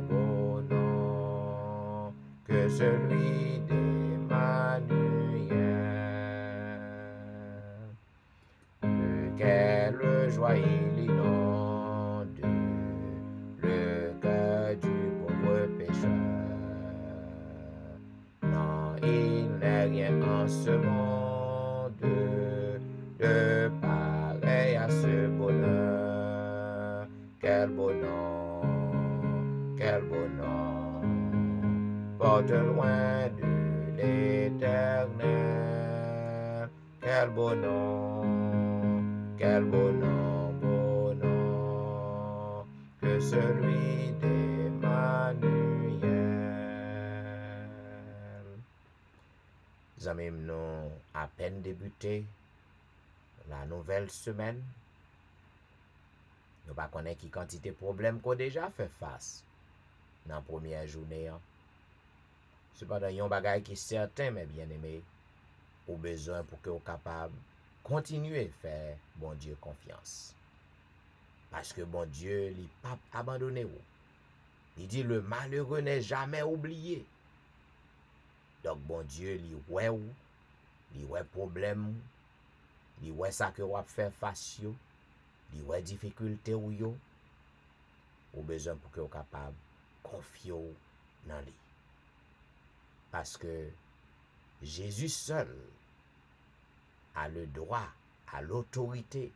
beau nom, que celui d'Emmanuel. De quelle joie il inonde le cœur du pauvre pécheur. Non, il n'est rien en ce monde de pareil à ce bonheur. Quel beau nom, porte loin de l'Éternel. Quel beau nom, beau nom, que celui d'Emmanuel. Amis, nous à peine débuté la nouvelle semaine. Nous ne connaissons pas qui quantité de problèmes qu'on déjà fait face dans la première journée. Cependant, il y a un bagage qui est certain, mes bien-aimés, au besoin pour que vous capable continuer à faire bon Dieu confiance. Parce que bon Dieu, il n'a pas abandonné vous. Il dit le malheureux n'est jamais oublié. Donc bon Dieu, il ouais ou, il ouais problème, il ouais ça que vous faire face yo, il ouais difficulté ou yo, au besoin pour que vous capable confier dans lui. Parce que Jésus seul a le droit, a l'autorité,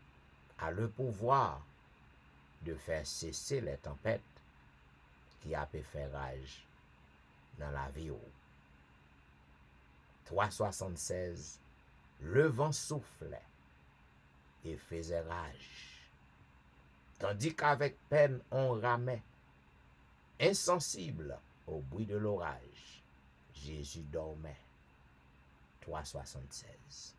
a le pouvoir de faire cesser les tempêtes qui a pu faire rage dans la vie. 3,76. Le vent soufflait et faisait rage, tandis qu'avec peine on ramait, insensible au bruit de l'orage. Jésus dormait. 3,76.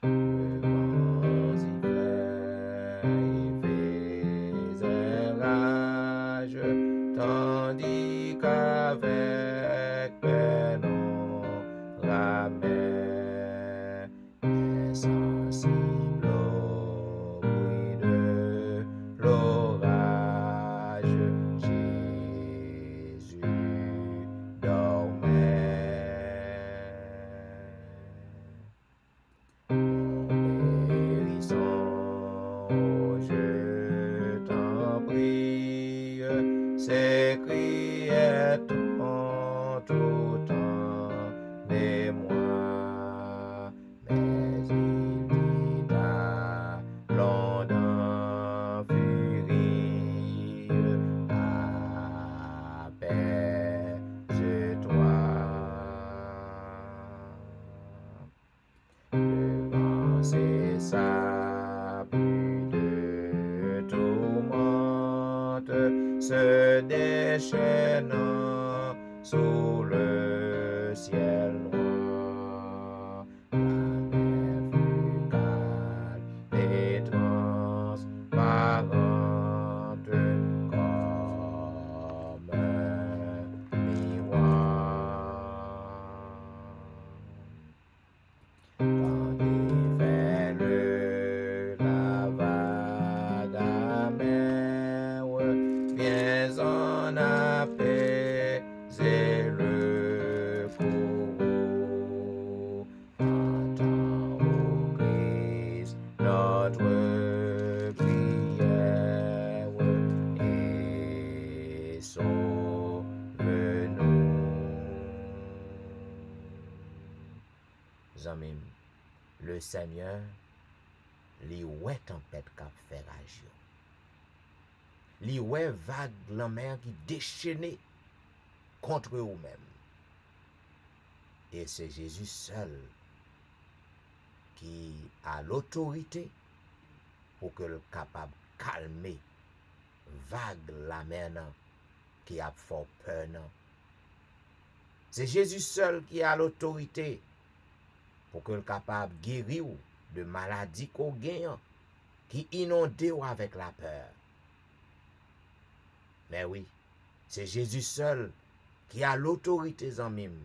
Le vent sifflait et faisait rage, tandis qu'avec peine on ramait, insensible au bruit de l'orage. Jésus dormait. Je t'en prie, s'écriait-on tout en émoi, mais il dit allons d'en furie, apaise-toi. Le vent cessa, plus de tourmente se déchaînant sous le ciel noir. La mer fut calme et transparente comme un miroir. Quand déferle la vague amère, viens en apaiser le courroux. Entends, ô Christ, notre prière et sauve-nous. Zamim, le Seigneur, li ouais tempête k'ap fait rage yo. Li ouais vague la mer qui déchaîné contre eux-mêmes. Et c'est Jésus seul qui a l'autorité pour que le capable calmer vague la mer nan, qui a fort peur nan. C'est Jésus seul qui a l'autorité pour que le capable guérir de maladies qu'on gagne, qui inondent avec la peur. Mais oui, c'est Jésus seul qui a l'autorité en mime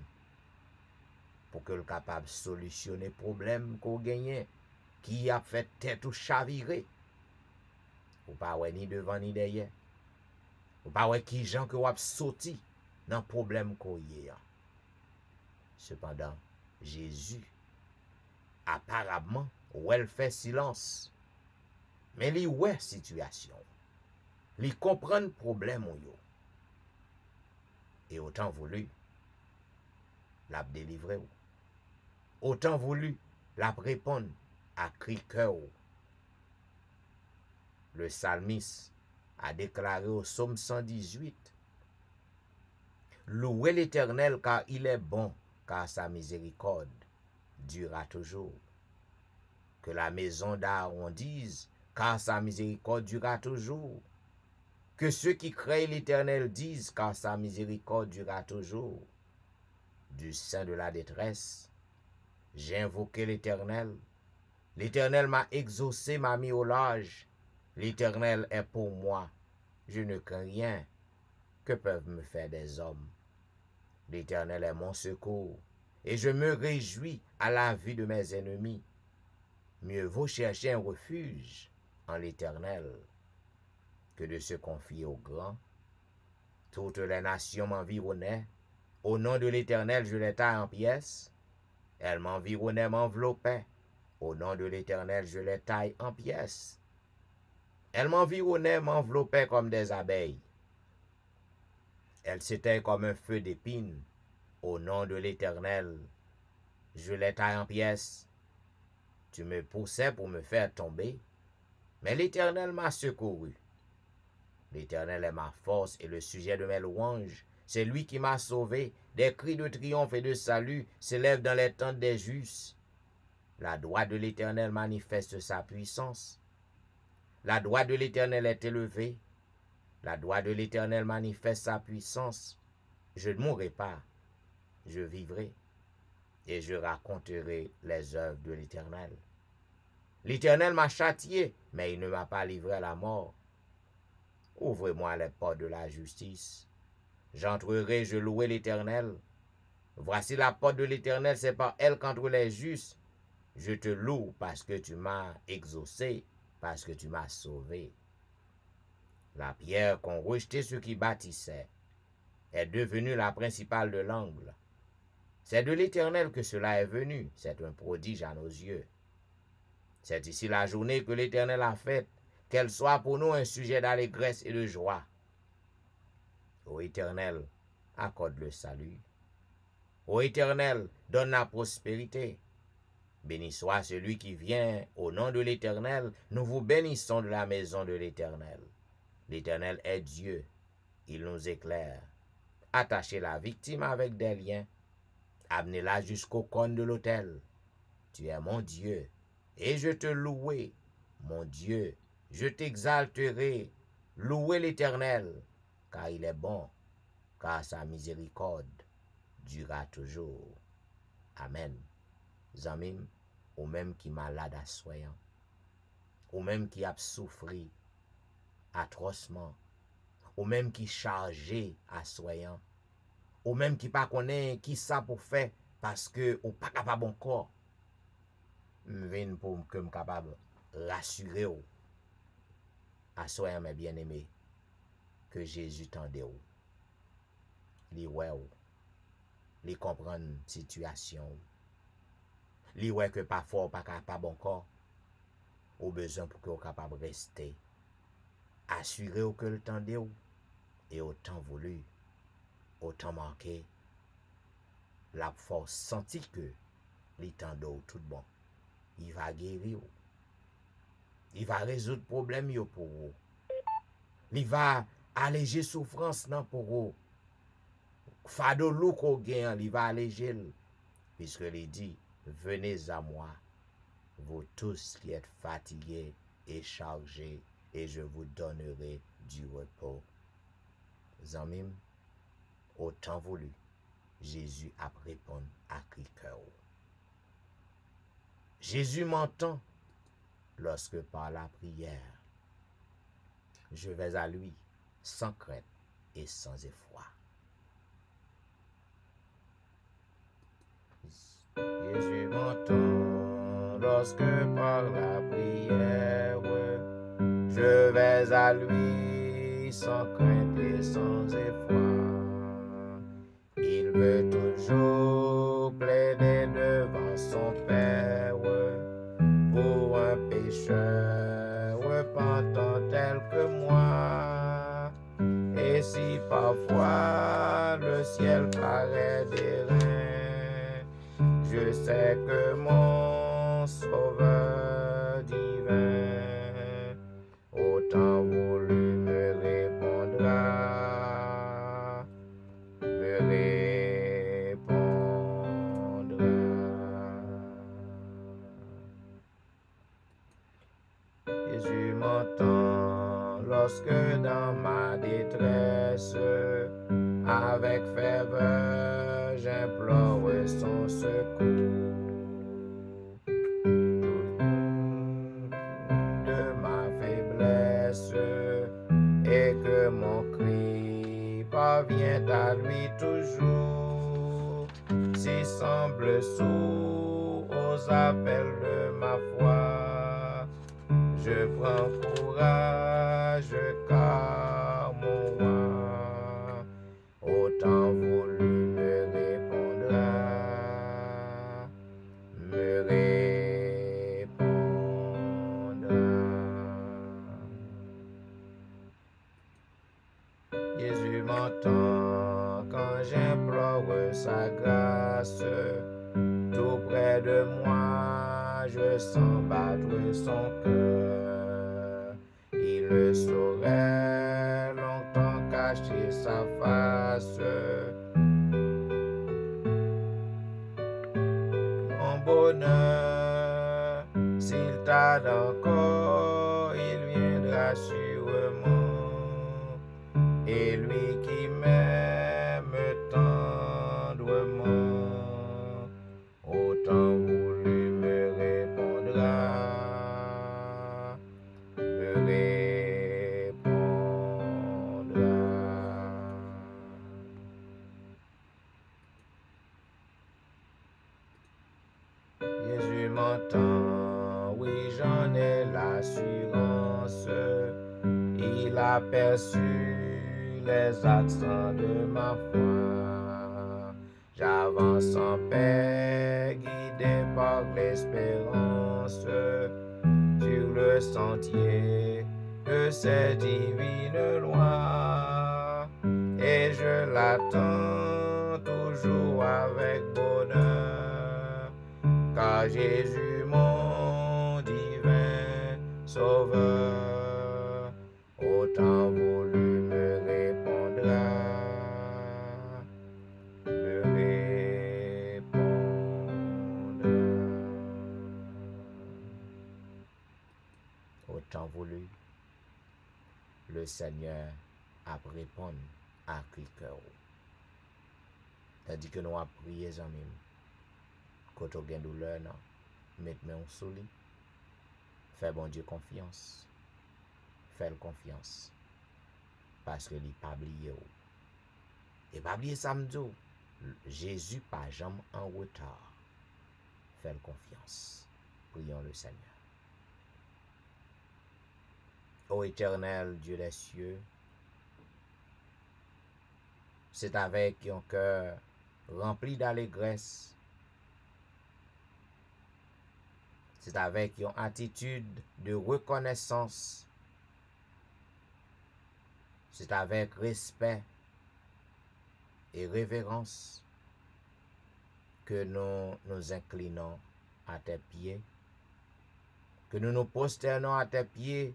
pour que le capable solutionner problème qu'on gagne, qui a fait tête ou chavirer. Ou pas ouais ni devant ni derrière. Ou pas ouais qui gens que wap sauti dans problème qu'on y a. Cependant, Jésus apparemment, ou elle fait silence. Mais li ouais situation. Li comprend problème ou yo. Et autant voulu, l'a délivré ou. Autant voulu, l'a répondre à cri cœur ou. Le psalmiste a déclaré au psaume 118, louez l'Éternel car il est bon, car sa miséricorde durera toujours. Que la maison d'Aaron dise, car sa miséricorde durera toujours. Que ceux qui craignent l'Éternel disent, car sa miséricorde durera toujours. Du sein de la détresse, j'ai invoqué l'Éternel. L'Éternel m'a exaucé, m'a mis au large. L'Éternel est pour moi. Je ne crains rien. Que peuvent me faire des hommes? L'Éternel est mon secours. Et je me réjouis à la vue de mes ennemis. Mieux vaut chercher un refuge en l'Éternel que de se confier aux grands. Toutes les nations m'environnaient. Au nom de l'Éternel, je les taille en pièces. Elles m'environnaient, m'enveloppaient. Au nom de l'Éternel, je les taille en pièces. Elles m'environnaient, m'enveloppaient comme des abeilles. Elles s'éteignent comme un feu d'épines. Au nom de l'Éternel, je les taille en pièces. Tu me poussais pour me faire tomber, mais l'Éternel m'a secouru. L'Éternel est ma force et le sujet de mes louanges. c'est lui qui m'a sauvé. Des cris de triomphe et de salut s'élèvent dans les tentes des justes. La droite de l'Éternel manifeste sa puissance. La droite de l'Éternel est élevée. La droite de l'Éternel manifeste sa puissance. Je ne mourrai pas, je vivrai, et je raconterai les œuvres de l'Éternel. L'Éternel m'a châtié, mais il ne m'a pas livré à la mort. Ouvrez-moi les portes de la justice. J'entrerai, je louerai l'Éternel. Voici la porte de l'Éternel, c'est par elle qu'entrent les justes. Je te loue parce que tu m'as exaucé, parce que tu m'as sauvé. La pierre qu'ont rejetée ceux qui bâtissaient est devenue la principale de l'angle. C'est de l'Éternel que cela est venu, c'est un prodige à nos yeux. C'est ici la journée que l'Éternel a faite, qu'elle soit pour nous un sujet d'allégresse et de joie. Ô Éternel, accorde le salut. Ô Éternel, donne la prospérité. Béni soit celui qui vient au nom de l'Éternel. Nous vous bénissons de la maison de l'Éternel. L'Éternel est Dieu, il nous éclaire. Attachez la victime avec des liens. Amenez-la jusqu'au cône de l'autel. Tu es mon Dieu, et je te louerai. Mon Dieu, je t'exalterai. Louez l'Éternel, car il est bon, car sa miséricorde durera toujours. Amen. Zamim, ou même qui malade à soyant, ou même qui a souffri atrocement, ou même qui chargé à soyant, ou même qui pas connaît qui ça pour faire parce que ou pas capable encore. M'vin pour que capable rassurer ou à soyant mes bien-aimés que Jésus tende ou. Li ouais ou. Li comprendre situation ou. Li ouais que parfois ou pas capable encore. Ou besoin pour que ou capable rester. Assurer ou que le tende ou. Et autant voulu. Autant manqué, la force senti que l'étendard tout bon, il va guérir, il va résoudre problème yo pour vous, il va alléger souffrance non pour vous, fado lou ko gen, il va alléger, puisque il dit, venez à moi, vous tous qui êtes fatigués et chargés, et je vous donnerai du repos. Zamim, autant voulu, Jésus a répondu à cri-cœur. Jésus m'entend lorsque par la prière, je vais à lui sans crainte et sans effroi. Jésus m'entend lorsque par la prière, je vais à lui sans crainte et sans effroi. Il veut toujours plaider devant son Père pour un pécheur repentant tel que moi. Et si parfois le ciel paraît d'airain, je sais que mon Sauveur divin autant voulu me répondra. Jésus m'entend lorsque dans ma détresse, avec ferveur, j'implore son secours. De ma faiblesse, et que mon cri parvient à lui toujours. S'il semble sourd aux appels de ma foi, je prends courage car mon roi autant voulu me répondra, me répondra. Jésus m'entend quand j'implore sa grâce, tout près de moi je sens battre son cœur. Il ne saurait longtemps cacher cacher sa face. Mon bonheur, s'il tarde encore, il viendra sûrement. Et lui qui m'aime tendrement, autant voulu me répondra, me répondra. Jésus m'entend, oui j'en ai l'assurance, il a perçu les accents de ma foi. J'avance en paix, guidé par l'espérance, sur le sentier de ses divines lois. Et je l'attends toujours avec bonheur, car Jésus mon divin sauveur, autant voulu me répondra, me répondra. Autant voulu, le Seigneur a répondu à cri cœur. Tandis que nous avons prié, amis, quand on a une douleur, mettez-moi sous lit. Fais bon Dieu confiance. Fais confiance. Parce que il n'est pas oublié. Et pas oublier samedi. Jésus pas jamais en retard. Fais confiance. Prions le Seigneur. Ô éternel Dieu des cieux, c'est avec un cœur rempli d'allégresse, c'est avec une attitude de reconnaissance, c'est avec respect et révérence que nous nous inclinons à tes pieds, que nous nous prosternons à tes pieds,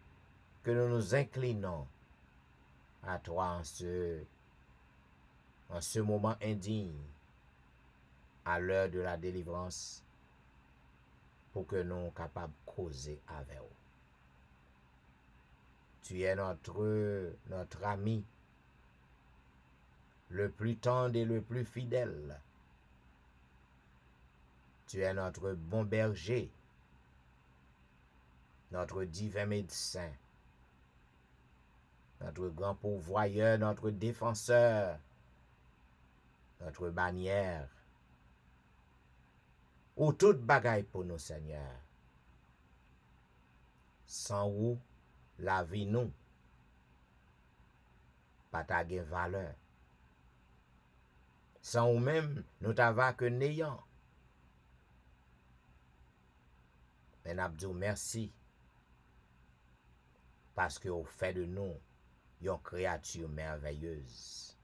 que nous nous inclinons à toi en ce moment indigne, à l'heure de la délivrance, pour que nous soyons capables de causer avec vous. Tu es notre ami, le plus tendre et le plus fidèle. Tu es notre bon berger, notre divin médecin, notre grand pourvoyeur, notre défenseur, notre bannière, ou toute bagaille pour nous, Seigneur. Sans vous, la vie nous, pas ta valeur. Sans vous même, nous t'avons que néant. Mais nous merci, parce que vous faites de nous une créature merveilleuse.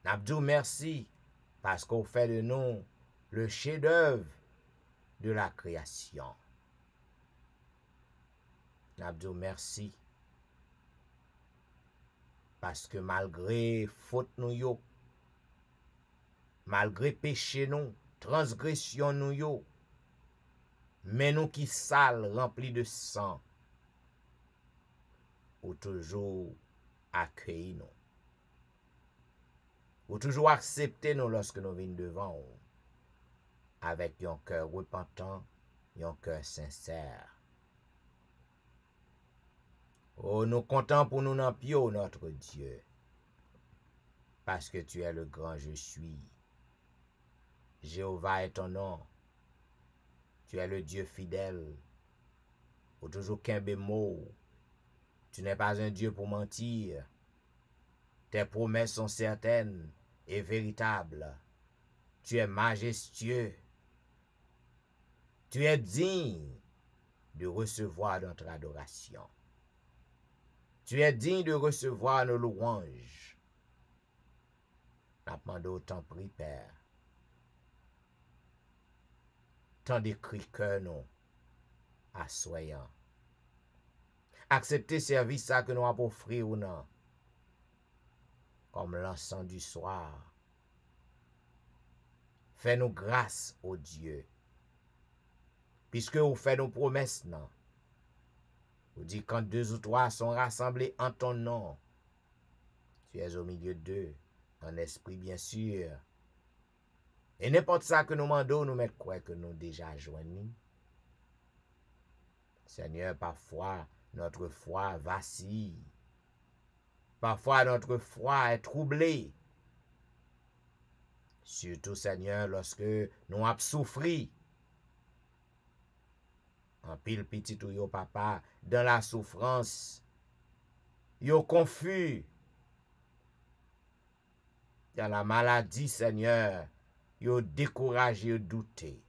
Nous merci, parce que vous faites de nous le chef-d'œuvre de la création. Nous merci, parce que malgré faute nous, malgré péché nous, transgression nous, mais nous qui sales, remplis de sang, ou toujours accueilli nous, ou toujours accepter nous lorsque nous venons devant vous, avec un cœur repentant, un cœur sincère. Oh, nous comptons pour nous dans pied, notre Dieu, parce que tu es le grand je suis. Jéhovah est ton nom. Tu es le Dieu fidèle, ou toujours qu'un bémot. Tu n'es pas un Dieu pour mentir. Tes promesses sont certaines et véritables. Tu es majestueux. Tu es digne de recevoir notre adoration. Tu es digne de recevoir nos louanges. N'a demandé autant pris, Père. Tant d'écrits que nous, assoyants. Acceptez service ça que nous avons offert ou non. comme l'encens du soir. Fais-nous grâce, ô Dieu, puisque vous faites nos promesses, non? Vous dites quand 2 ou 3 sont rassemblés en ton nom, tu es au milieu d'eux, en esprit bien sûr. Et n'importe ça que nous demandons, nous mettons quoi que nous déjà joignés. Seigneur, parfois, notre foi vacille. Parfois, notre foi est troublée. Surtout, Seigneur, lorsque nous avons souffert. En pile petit ou yo papa, dans la souffrance, yo confus. Dans la maladie, Seigneur, yo découragé, yo douté.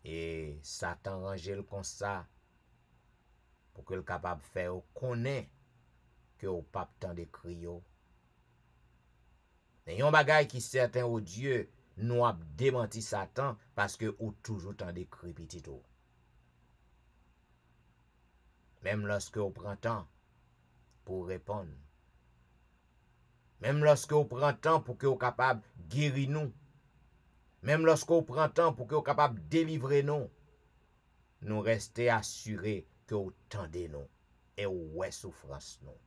Et Satan range le comme ça pour que le capable faire connaître que au pape tant de crio. Mais yon bagay qui certain au Dieu nous a démenti Satan parce que ou toujours tant de cri petit tout. Même lorsque au prend temps pour répondre. Même lorsque au prend temps pour que au capable guérir nous. Même lorsque au prend temps pour que au capable délivrer nous. Nous rester assurés que au tendez nous et ouais souffrance nous.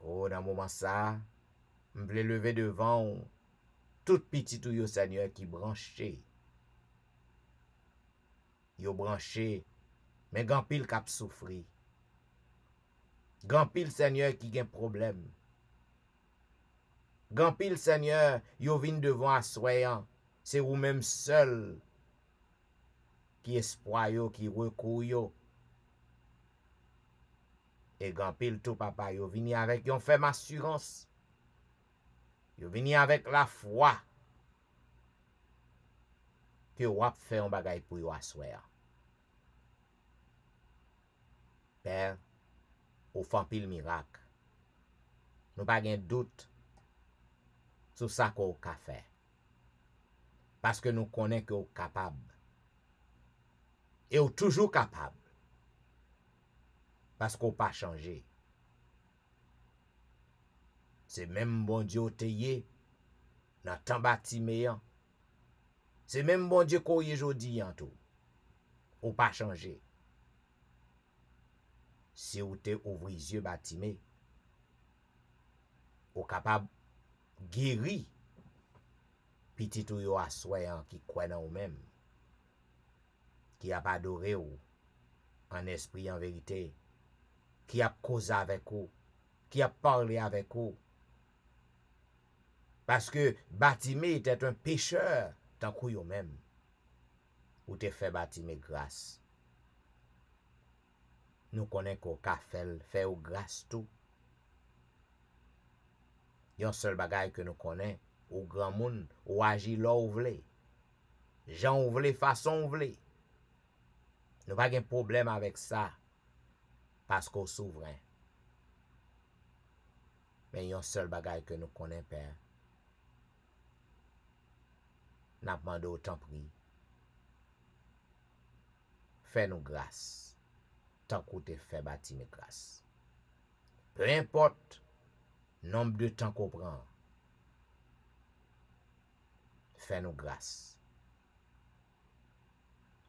Oh, dans le moment ça, je voulais lever devant tout petit ou yo Seigneur qui branché. Yo branché, mais grand pile k'ap souffri. Grand pile Seigneur qui gen problème. Grand pile Seigneur, yo vin devant assoyant. C'est ou même seul qui espoir yo, qui recours yo. Et grand pile tout papa, yo vini avec yon ferme assurance. Yo vini avec la foi que wap fait un bagay pour yo assoya. Père, ou fan pile miracle. Nous pas gen doute sur ça qu'on ka fait. Parce que nous connaissons que vous capable. Et vous toujours capable. Parce qu'on pas changé. C'est même bon Dieu te yé dans temps bâtiment. C'est même bon Dieu qu'on y jodi en tout. Ou pas changé. Si vous te ouvri yeux bâtiment, ou capable guéri petit ou yo assoyant qui croit dans ou même, qui a adoré ou en esprit en vérité, qui a causé avec vous, qui a parlé avec vous. Parce que Batimé était un pécheur, tant que vous même, ou te fait Batimé grâce. Nous connaissons qu'on ka fait ou grâce tout. Yon seul bagay que nous connaissons, ou grand monde, ou agi là ou vle. Jean ou vle, façon ou vle. Nous pas de problème avec ça, parce qu'on souverain. Mais yon seul bagay que nous connaissons, Père. N'a demandé autant pris. Fais-nous grâce, tant qu'on te fait bâtir mes grâces. Peu importe nombre de temps qu'on prend, fais-nous grâce.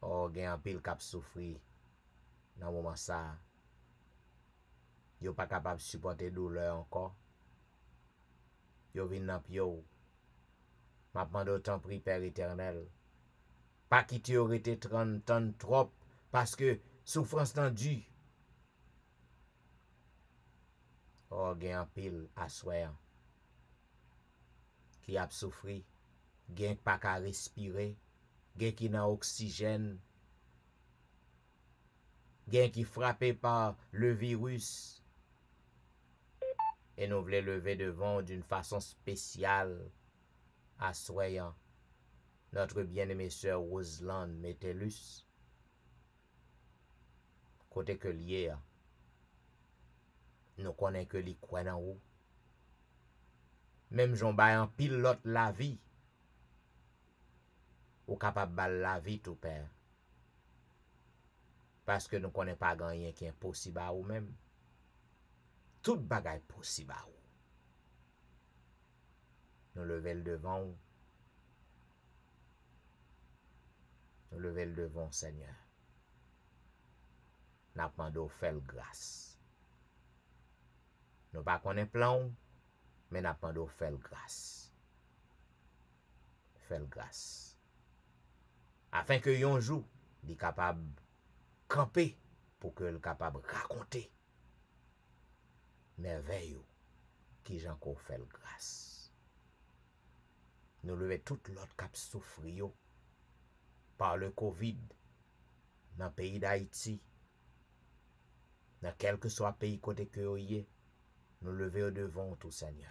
Oh, gen un pile k'ap souffri dans moment ça. Yo pas capable de supporter douleur encore. Yo vin nan pyo. M'a demandé autant pris Père éternel. Pas quitter aurait été 30 ans trop parce que souffrance tendue. Oh, gen un pile assoyant qui a souffri, gen pas qu'à respirer, gen qui n'a oxygène, gen qui frappé par le virus. Et nous voulons lever devant d'une façon spéciale, assoyant notre bien-aimée sœur Roselaine Metellus, côté que lié, nous connaissons que li croit dans ou. Même j'en bay en pilote la vie, ou capable de la vie tout père. Parce que nous ne connaissons pas rien qui est impossible à vous-même. Tout bagay possible à vous. Nous lever le devant vous. Nous lever le devant, Seigneur. Nous demandons faire grâce. Nous pas connaissons plan, mais nous demandons faire grâce. Faire grâce. Afin que yon jour, il est capable de camper pour que le capable de raconter merveille qui j'en encore fait grâce. Nous levons tout l'autre cap souffrir par le Covid dans le pays d'Haïti, dans quel que soit le pays côté que vous y est, nous levons devant tout Seigneur.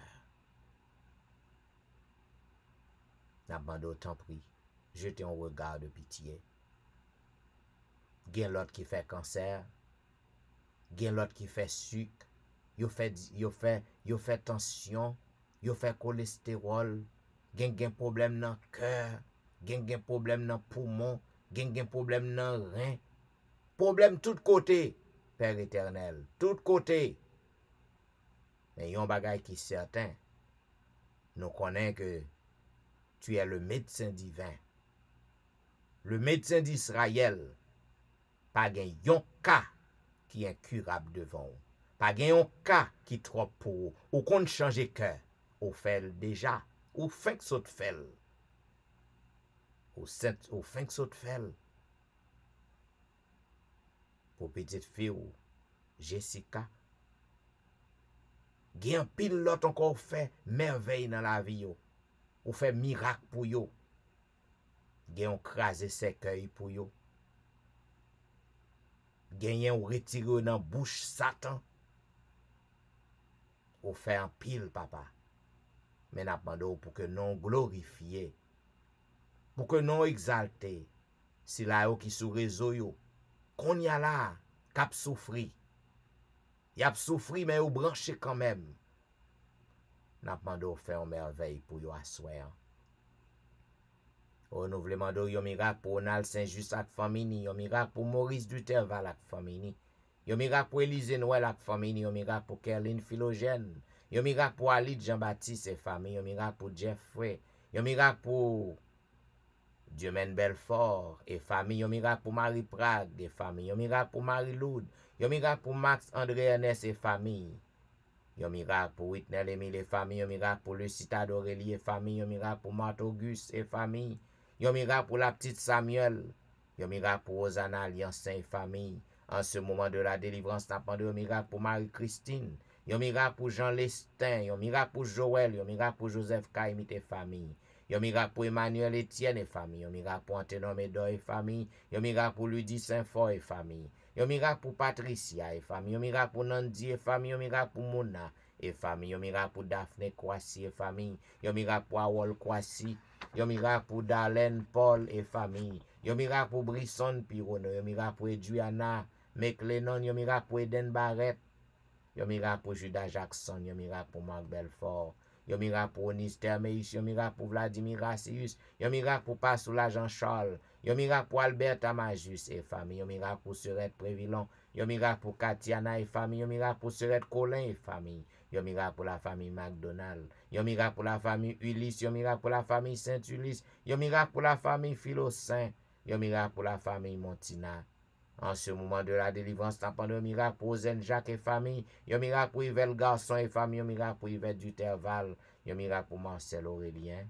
N'a pas d'autant pris, jetez un regard de pitié. Gen l'autre qui fait cancer, gen l'autre qui fait sucre, yo fait tension, yo fait cholestérol, gen problème dans cœur, gen problème dans poumon, gen problème dans rein, problème tout côté, Père éternel, tout côté. Mais yon bagay qui certain, nous connaissons que tu es le médecin divin, le médecin d'Israël. Pas gen yon cas qui est incurable devant vous. Pas gen yon cas qui trop pour vous. Ou qu'on change cœur. Ou fait déjà. Ou fin que ça te fait. Ou fin que ça te fait. Pour petite fille ou Jessica. Gen pile l'autre encore fait merveille dans la vie yo. Ou fait miracle pour yo. Gen on crase cercueil pour yo. Gagner ou retirer dans bouche Satan. Ou fait un pile papa. Mais n'a pas pour que non glorifié. Pour que non exalté. Si la yo qui sous réseau yo. Qu'on y a là, cap souffri. Y a souffri mais ou branché quand même. N'a pas faire une merveille pour yo assoir. Ou nou vle mando yon miracle pour Ronald Saint-Just ak famille, yon miracle pour Maurice Duterval ak famille, yon miracle pour Élise Noël ak famille, yon miracle pour Kerline Philogène, yon miracle pour Alit Jean-Baptiste et famille, yon miracle pour Jeffrey, yon miracle pour Dieumen Belfort et famille, yon miracle pour Marie Prague et famille, yon miracle pour Marie Loud, yon miracle pour Max André Ernest et famille, yon miracle pour Whitney Emile et famille, yon miracle pour Lucita d'Aurélie et famille, yon miracle pour Marthe Auguste et famille, yon miracle pour la petite Samuel, yon miracle pour Rosanna Alliance et famille. En ce moment de la délivrance, n'a pas de miracle pour Marie-Christine, yon miracle pour Jean Lestin, yon miracle pour Joël, yon miracle pour Joseph Kaimit et famille, yon miracle pour Emmanuel Etienne et famille, yon miracle pour Antenon Médor et famille, yon miracle pour Ludie Saint-Fort et famille, yon miracle pour Patricia et famille, yon miracle pour Nandi et famille, yon miracle pour Mona et famille, yon miracle pour Daphné Kwasi et famille, yon miracle pour Awol Kwasi, yon miracle pour Darlene Paul et famille, yon miracle pour Brisson Pirono, yon miracle pour Edwiana McLennon, yon miracle pour Eden Barrett, yon miracle pour Judas Jackson, yon miracle pour Marc Belfort, yon miracle pour Onis Termeus, yon miracle pour Vladimir Rassius, yon miracle pour Passoula Jean-Charles, yon miracle pour Albert Amajus et famille, yon miracle pour Serette Prévilon, yon miracle pour Katiana et famille, yon miracle pour Serette Colin et famille, yon miracle pour la famille McDonald, yon miracle pour la famille Ulysse, yon miracle pour la famille Saint-Ulysse, yon miracle pour la famille Philosaint, yon miracle pour la famille Montina. En ce moment de la délivrance, n'a pas de miracle pour Zen Jacques et famille, yon miracle pour Yvel Garçon et famille, yon miracle pour Yvette Duterval, yon miracle pour Marcel Aurélien,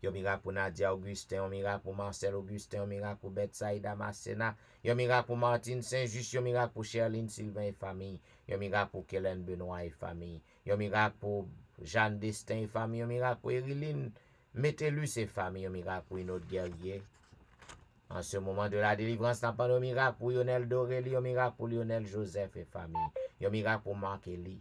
yon miracle pour Nadia Augustin, yon miracle pour Marcel Augustin, yon miracle pour Betsaïda Masséna, yon miracle pour Martine Saint-Just, yon miracle pour Cherline Sylvain et famille, yon miracle pour Kellen Benoît et famille, yon miracle pour Jeanne Destin et famille, yon miracle pour Eriline Métellus et famille, yon miracle pour une autre guerrier. En ce moment de la délivrance, n'a pas de miracle pour Lionel Dorelli, yon miracle pour Lionel Joseph et famille, yon miracle pour Marc Elie,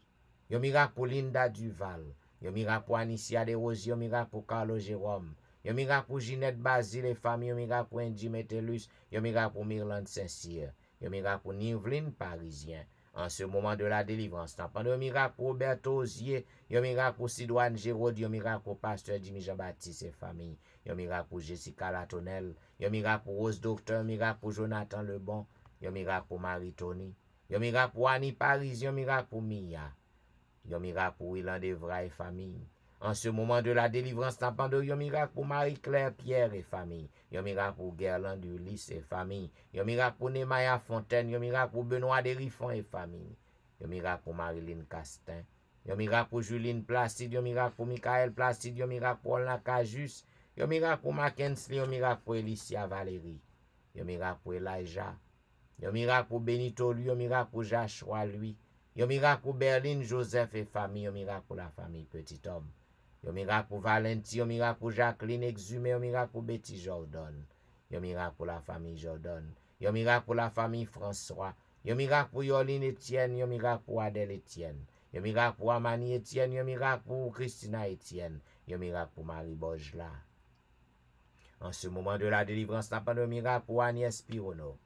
yon miracle pour Linda Duval, yon miracle pour Anicia Desrosiers, yon miracle pour Carlo Jérôme, yon miracle pour Ginette Basile et famille, yon miracle pour Andy Metellus, yon miracle pour Myrlande Saint-Cyr, yon miracle pour Niveline Parisien. En ce moment de la délivrance, n'a pas de miracle pour Roberto Osier, yon miracle pour Sidoine Gérard, yon miracle pour Pasteur Jimmy Jean-Baptiste et famille, yon miracle pour Jessica Latonnel, yon miracle pour Rose Docteur, yon miracle pour Jonathan Lebon, Yon miracle pour Marie-Tony. Yon miracle pour Annie Paris. Yon miracle pour Mia. Yon miracle pour Willan Devra et famille. En ce moment de la délivrance, n'appendons yon miracle pour Marie-Claire Pierre et famille. Yon miracle pour Gerland Ulysse et famille. Yon miracle pour Nemaya Fontaine. Yon miracle pour Benoît Derifon et famille. Yon miracle pour Marilyn Castin. Yon miracle pour Juline Placide. Yon miracle pour Michael Placide. Yon miracle pour Olna Cajus. Yon miracle pour Mackensley. Yon miracle pour Elicia Valérie. Yon miracle pour Elijah. Yon miracle pour Benito lui. Yon miracle pour Joshua lui. Yon miracle pour Berlin Joseph et famille. Yon miracle pour la famille Petit Homme. Yon miracle pour Valentin, yon miracle pour Jacqueline Exhumé, yon miracle pour Betty Jordan. Yon miracle pour la famille Jordan. Yon miracle pour la famille François. Yon miracle pour Yoline Etienne, yon miracle pour Adèle Etienne. Yon miracle pour Amani Etienne, yon miracle pour Christina Etienne. Yon miracle pour Marie Bojla. En ce moment de la délivrance, n'a pas de miracle pour Agnès Pirono.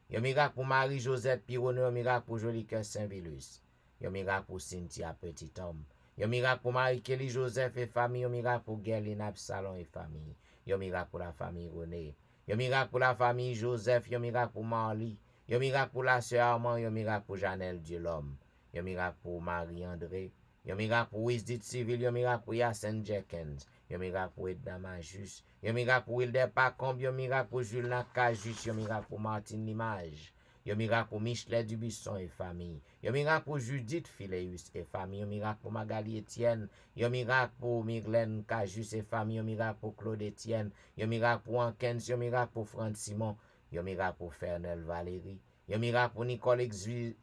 Yon miracle pour Marie-Josette Pirono, yon miracle pour Jolicoeur Saint-Vilus. Yon miracle pour Cynthia Petit Homme. Yon miracle pour Marie-Kelly Joseph et famille. Yon miracle pour Gerline Absalon et famille. Yon miracle pour la famille René. Yon miracle pour la famille Joseph. Yon miracle pour Marly. Yon miracle pour la sœur Armand. Yon miracle pour Janelle Dieu l'homme. Yon miracle pour Marie-André. Yon miracle pour Wisdit Civil. Yon miracle pour Yassen Jenkins. Yon miracle pour Edna Majus. Yon miracle pour Wilder Pacombe. Yon miracle pour Jules Nakajus. Yon miracle pour Martine Limage. Yon miracle pour Michelet Dubusson et famille. Yon miracle pour Judith Phileus et famille. Yon miracle pour Magali Etienne. Yon miracle pour Myglen Cajus et famille. Yon miracle pour Claude Etienne. Yon miracle pour Ankens. Yon miracle pour Franck Simon. Yon miracle pour Fernel Valérie. Yon miracle pour Nicole Exil.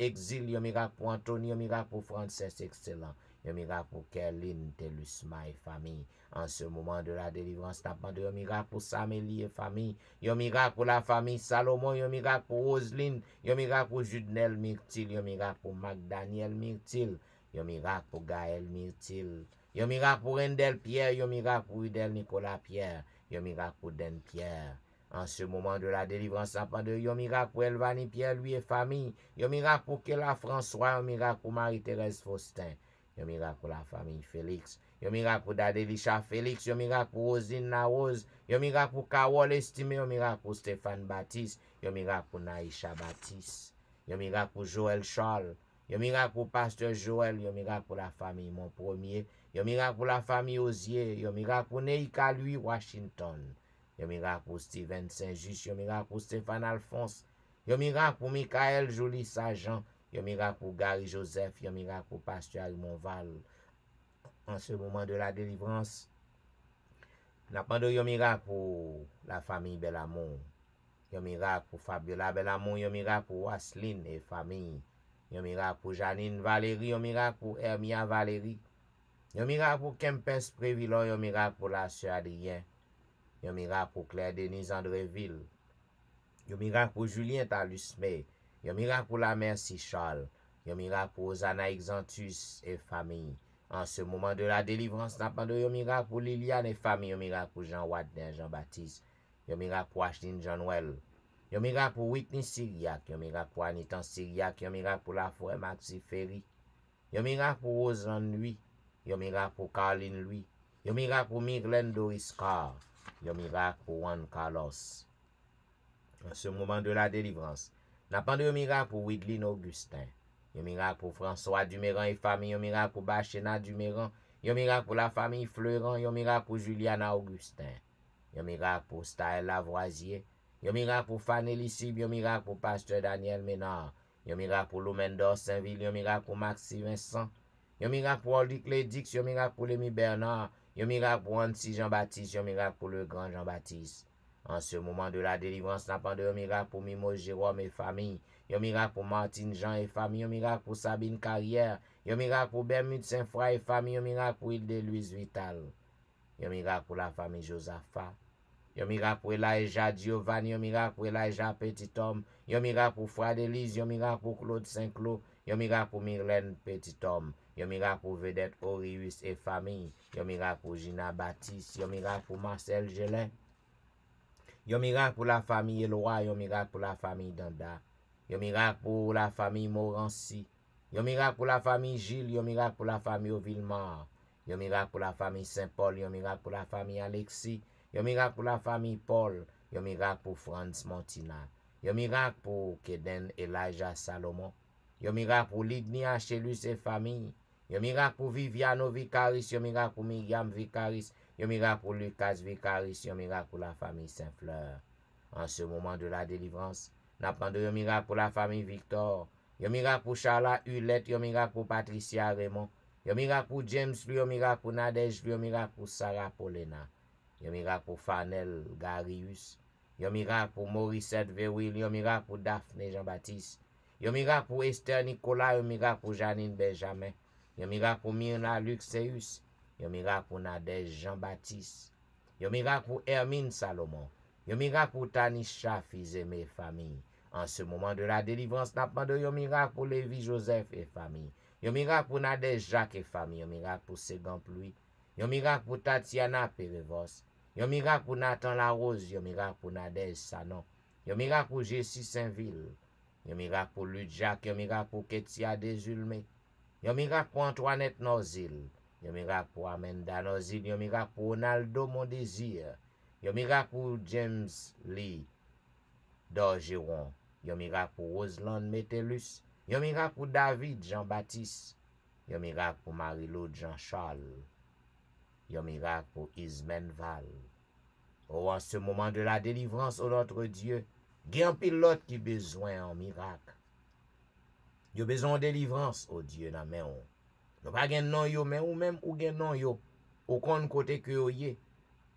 Yon miracle pour Anthony. Yon miracle pour Frances Excellent. Yon miracle pour Kerline Telusma et famille. En ce moment de la délivrance, n'a de yon miracle pour Samélie et famille. Yon miracle pour la famille Salomon. Yon miracle pour Roselyne. Yon miracle pour Judnel Myrtil. Yon miracle pour Magdaniel Myrtil. Yon miracle pour Gaël Myrtil. Yon miracle pour Rendel Pierre. Yon miracle pour Udel Nicolas Pierre. Yon miracle pour Den Pierre. En ce moment de la délivrance, n'a de yon miracle pour Elvani Pierre, lui et famille. Yon miracle pour Kela François. Yon miracle pour Marie-Thérèse Faustin. Yon miracle pour la famille Félix. Yon miracle pour Dadelisha Félix. Yon miracle pour Rosine Narose. Yon miracle pour Kawol Estimé. Yon miracle pour Stéphane Baptiste. Yon miracle pour Naïcha Baptiste. Yon miracle pour Joël Charles. Yon miracle pour Pasteur Joël. Yon miracle pour la famille Mon Premier. Yon miracle pour la famille Osier. Yon miracle pour Neika Louis Washington. Yon miracle pour Steven Saint-Just. Yon miracle pour Stéphane Alphonse. Yon miracle pour Michael Jolie Sargent. Yon miracle pour Gary Joseph. Yon miracle pour Pasteur Arimonval. En ce moment de la délivrance, n'a pas de yon miracle pour la famille Belamont. Yon miracle pour Fabiola Belamont. Yon miracle pour Wasline et famille. Yon miracle pour Janine Valérie. Yon miracle pour Hermia Valérie. Yon miracle pour Kempes Prévillon. Yon miracle pour la sœur Adrien. Yon miracle pour Claire Denise Andréville. Yon miracle pour Julien Talusme. Yon miracle pour la Merci Charles. Yon miracle pour Osana Exantus et famille. En ce moment de la délivrance, n'a pas de yon miracle pour Liliane et famille. Yon miracle pour Jean Wadner, Jean-Baptiste. Yon miracle pour Ashlyn Johnwell. Yon miracle pour Whitney Syriac. Yon miracle pour Anitan Syriac. Yon miracle pour La Forêt Maxi Ferry. Yon miracle pour Rosanne Louis. Yon miracle pour Caroline Louis. Yon miracle pour Myglen Doris Carr. Yon miracle pour Juan Carlos. En ce moment de la délivrance, n'a pas de yon miracle pour Widlin Augustin. Yon miracle pour François Duméran et famille. Yon miracle pour Bachena Duméran. Yon miracle pour la famille Fleurant. Yon miracle pour Juliana Augustin. Yon miracle pour Staël Lavoisier. Yon miracle pour Fanny Lissib. Yon miracle pour Pasteur Daniel Ménard. Yon miracle pour Loumendor Saint-Ville. Yon miracle pour Maxime Vincent. Yon miracle pour Aldic Lédix. Yon miracle pour Lémi Bernard. Yon miracle pour Annecy Jean-Baptiste. Yon miracle pour le grand Jean-Baptiste. En ce moment de la délivrance, n'a pas de yon miracle pour Mimo Jérôme et famille. Yon miracle pour Martine Jean et famille. Yon miracle pour Sabine Carrière. Yon miracle pour Bermude Saint-Froid et famille. Yon miracle pour Hilde Louise Vital. Yon miracle pour la famille Josaphat. Yon miracle pour Elijah Giovanni. Yon miracle pour Elijah Petit Homme. Yon miracle pour Frère Élise. Yon miracle pour Claude Saint-Claude. Yon miracle pour Myrlène Petit Homme. Yon miracle pour Vedette Orius et famille. Yon miracle pour Gina Baptiste. Yon miracle pour Marcel Gelin. Yon miracle pour la famille Eloi. Yon miracle pour la famille Danda. Yon miracle pour la famille Morancy. Yon miracle pour la famille Gilles. Yon miracle pour la famille Villemar. Yon miracle pour la famille Saint-Paul. Yon miracle pour la famille Alexis. Yon miracle pour la famille Paul. Yon miracle pour Franz Montina. Yon miracle pour Keden, Elijah, Salomon. Yon miracle pour Lidni, Achelus et famille. Yon miracle pour Viviano Vicaris. Yon miracle pour Myriam Vicaris. Yon miracle pour Lucas Vicaris. Yon miracle pour la famille Saint-Fleur. En ce moment de la délivrance, n'a pas de yon miracle pour la famille Victor. Yon miracle pour Charla Hulette. Yon miracle pour Patricia Raymond. Yon miracle pour James, yon miracle pour Nadège, yon miracle pour Sarah Paulina. Yon miracle pour Fanel Garius. Yon miracle pour Morissette Verwil. Yon miracle pour Daphné Jean-Baptiste. Yon miracle pour Esther Nicolas. Yon miracle pour Janine Benjamin. Yon miracle pour Myrna Luxeus. Yon miracle pour Nadège Jean-Baptiste. Yon miracle pour Hermine Salomon. Yon miracle pour Tanisha, fils et mes familles. En ce moment de la délivrance, n'a pas de yon miracle pour Lévi Joseph et famille. Yon miracle pour Nadège Jacques et famille. Yon miracle pour Ségan Pluie. Yon miracle pour Tatiana Perevos. Yon miracle pour Nathan Larose. Yon miracle pour Nadège Sanon. Yon miracle pour Jessie Saint-Ville. Yon miracle pour Ludjak. Yon miracle pour Ketia Desulmé. Yon miracle pour Antoinette Nozil. Yon miracle pour Amenda Nozil. Yon miracle pour Ronaldo Mondésir. Yon miracle pour James Lee d'Orgeron. Yon miracle pour Roseland Metellus. Yon miracle pour David Jean-Baptiste. Yon miracle pour Marie-Laude Jean-Charles. Yon miracle pour Ismen Val. Oh, en ce moment de la délivrance, oh notre Dieu, il y a un pilote qui a besoin en miracle. Il a besoin de délivrance, oh Dieu, dans mes mains. Nous pas gen non yo, mais ou même ou gen non yo. Ou kon côté que yo yé.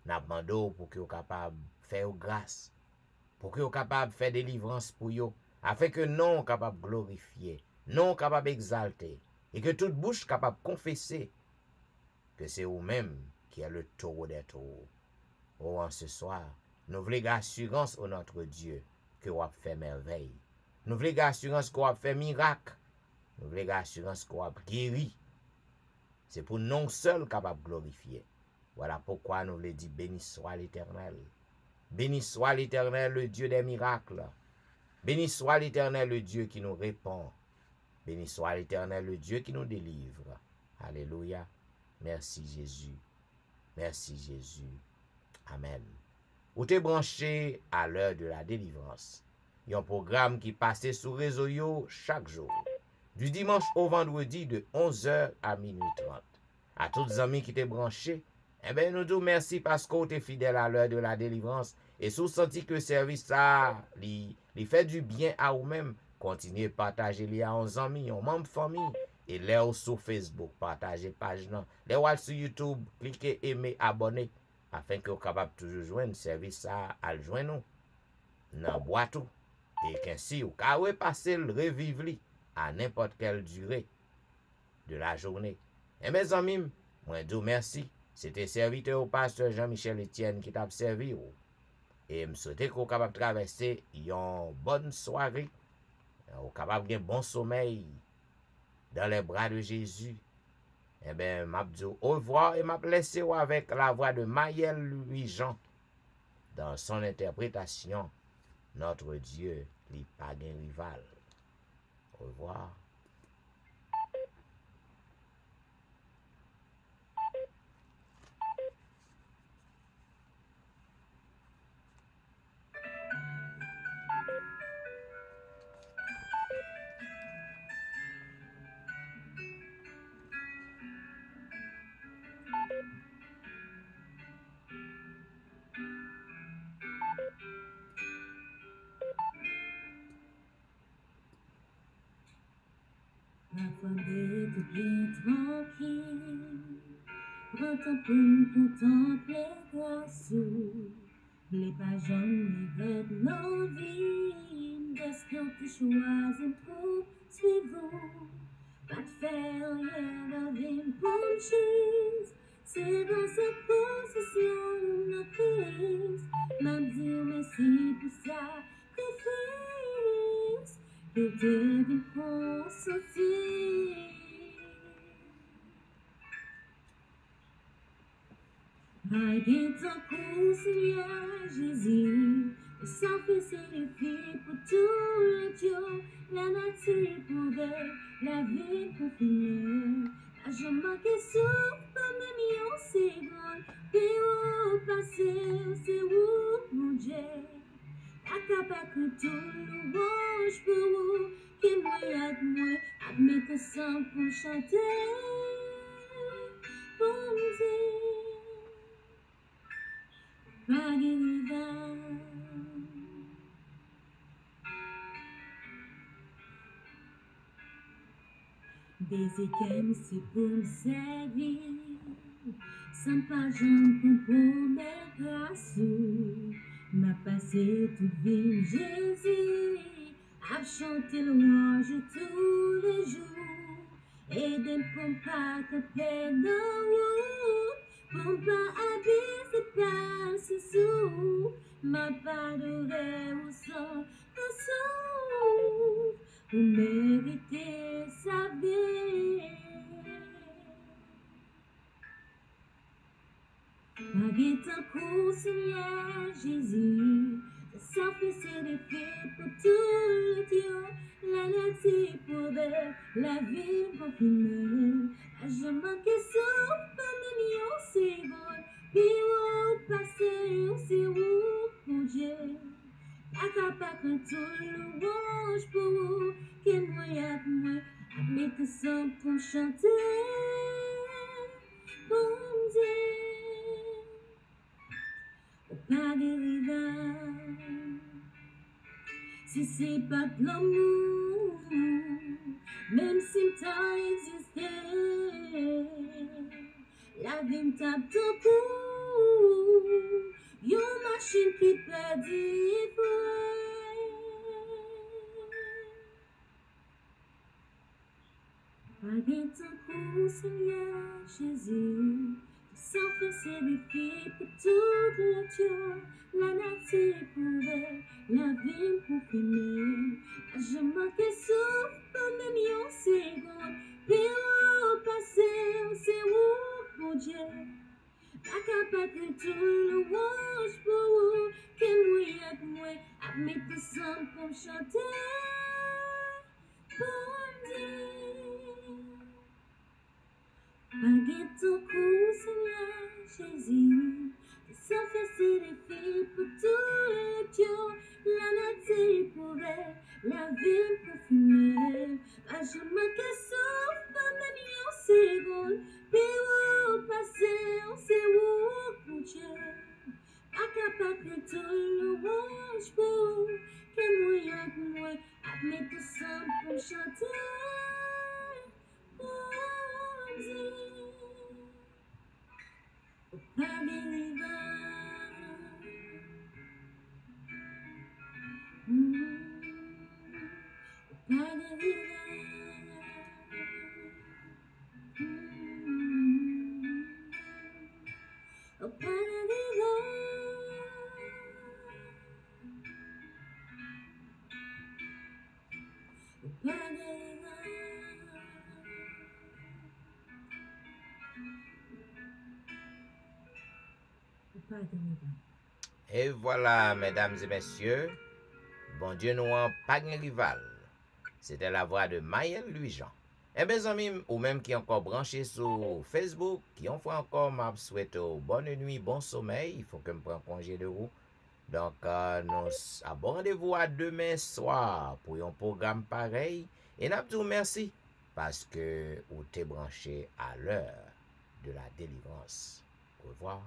N'a demandé pour que yo capable faire grâce. Pour que yo capable faire délivrance pour yo. Afin que non capable glorifier. Non capable exalter. Et que toute bouche capable confesser que c'est vous-même qui est le taureau des taureaux. Oh, en ce soir, nous voulons assurance au notre Dieu que vous avez fait merveille. Nous voulons assurance que vous avez fait miracle. Nous voulons assurance que vous avez guéri. C'est pour nous seuls capables de glorifier. Voilà pourquoi nous voulons dire béni soit l'Éternel. Béni soit l'Éternel, le Dieu des miracles. Béni soit l'Éternel, le Dieu qui nous répond. Béni soit l'Éternel, le Dieu qui nous délivre. Alléluia. Merci Jésus. Merci Jésus. Amen. Ou t'es branché à l'heure de la délivrance. Il y a un programme qui passe sur réseau yo chaque jour. Du dimanche au vendredi de 11h à minuit 30. À tous les amis qui t'es branchés, eh bien, nous disons merci parce que vous êtes fidèles à l'heure de la délivrance. Et si vous sentez que le service ça, il fait du bien à vous-même, continuez à partager les à vos amis, aux membres de famille. Et là sur Facebook, partagez page là. Là sur YouTube, cliquez, aimer, abonner, afin que vous soyez capable de toujours joindre le service ça à le joindre nous. Dans boîte tout. Et qu'ainsi, vous pouvez passer le revivre à n'importe quelle durée de la journée. Et mes amis, moi dis merci. C'était serviteur au pasteur Jean-Michel Etienne qui t'a servi. Et je souhaite que vous soyez capable de traverser une bonne soirée. Vous soyez capable de un bon sommeil dans les bras de Jésus. Eh bien, m'a dit au revoir et m'a laissé avec la voix de Maël Louis-Jean dans son interprétation. Notre Dieu n'est pas un rival. Au revoir. La famille est bien tranquille, prends ton temps pour contempler grâce. Les pages regrette nos vies, parce qu'on te choisit pour suivre. Pas de faire rien dans une bonne chose, c'est dans cette position de Christ. M'a dit merci pour ça, sacrifice. Que te dépense aussi. Malgré ton coup, Seigneur Jésus, le sang-fils signifie pour tout le Dieu, la nature pouvait, la vie pour finir. N'a jamais manqué souffle, pas même yon seconde, puis où passer, c'est où mon Dieu. Acaba que tout louange pour vous, qui moi, admet que sans pour chanter, pour me dire, pas guérida. Desde que me se pour me servir, sans pas j'en compromettre grâce. M'a passé toute vie Jésus, à chanter louange tous les jours, et de pas te perdre, pour pas abuser pas ce sous, m'a pas adoré au sang, vous méritez sa vie. Malgré ton coup, Seigneur Jésus, ça fait ses défis pour tout le Dieu, la nature pour la vie pour finir. Je manque souffle pendant une seconde, puis au passé, c'est où pour Dieu. Acaba quand tout louange pour vous, qui moi, mais que ça pour chanter, pour dire, pas de rival. Si c'est pas de l'amour, même si t'as existé, la vie me tape ton cou, une machine qui perd du malgré ton cou, Seigneur Jésus, sans faire ses défis pour tout le Dieu, la nature pouvait, la vie pour finir. Je manquais souffle pendant une seconde, puis au passé, c'est où pour Dieu. Acaba que tout louange pour vous, que moi, admet que ça pour chanter, pour dire. Malgré ton cou, Seigneur Jésus, sans faire ses défis pour tout le Dieu, la nature pouvait, la vie pour finir. Je manquais souffle pendant une seconde, puis au passé, on sait où pour Dieu. Acaba que tout louange pour, que moi, admet que ça pour chanter. Pas de rival, pas de rival, pas de rival, pas de rival. Et voilà, mesdames et messieurs, bon Dieu nous en pas de rival. C'était la voix de Maël Louis-Jean. Et mes amis, ou même qui encore branché sur Facebook, qui ont fait encore m'a souhaité bonne nuit, bon sommeil, il faut que je prenne congé de vous. Donc, nous avons rendez-vous à demain soir pour un programme pareil. Et nous vous merci parce que vous êtes branché à l'heure de la délivrance. Au revoir.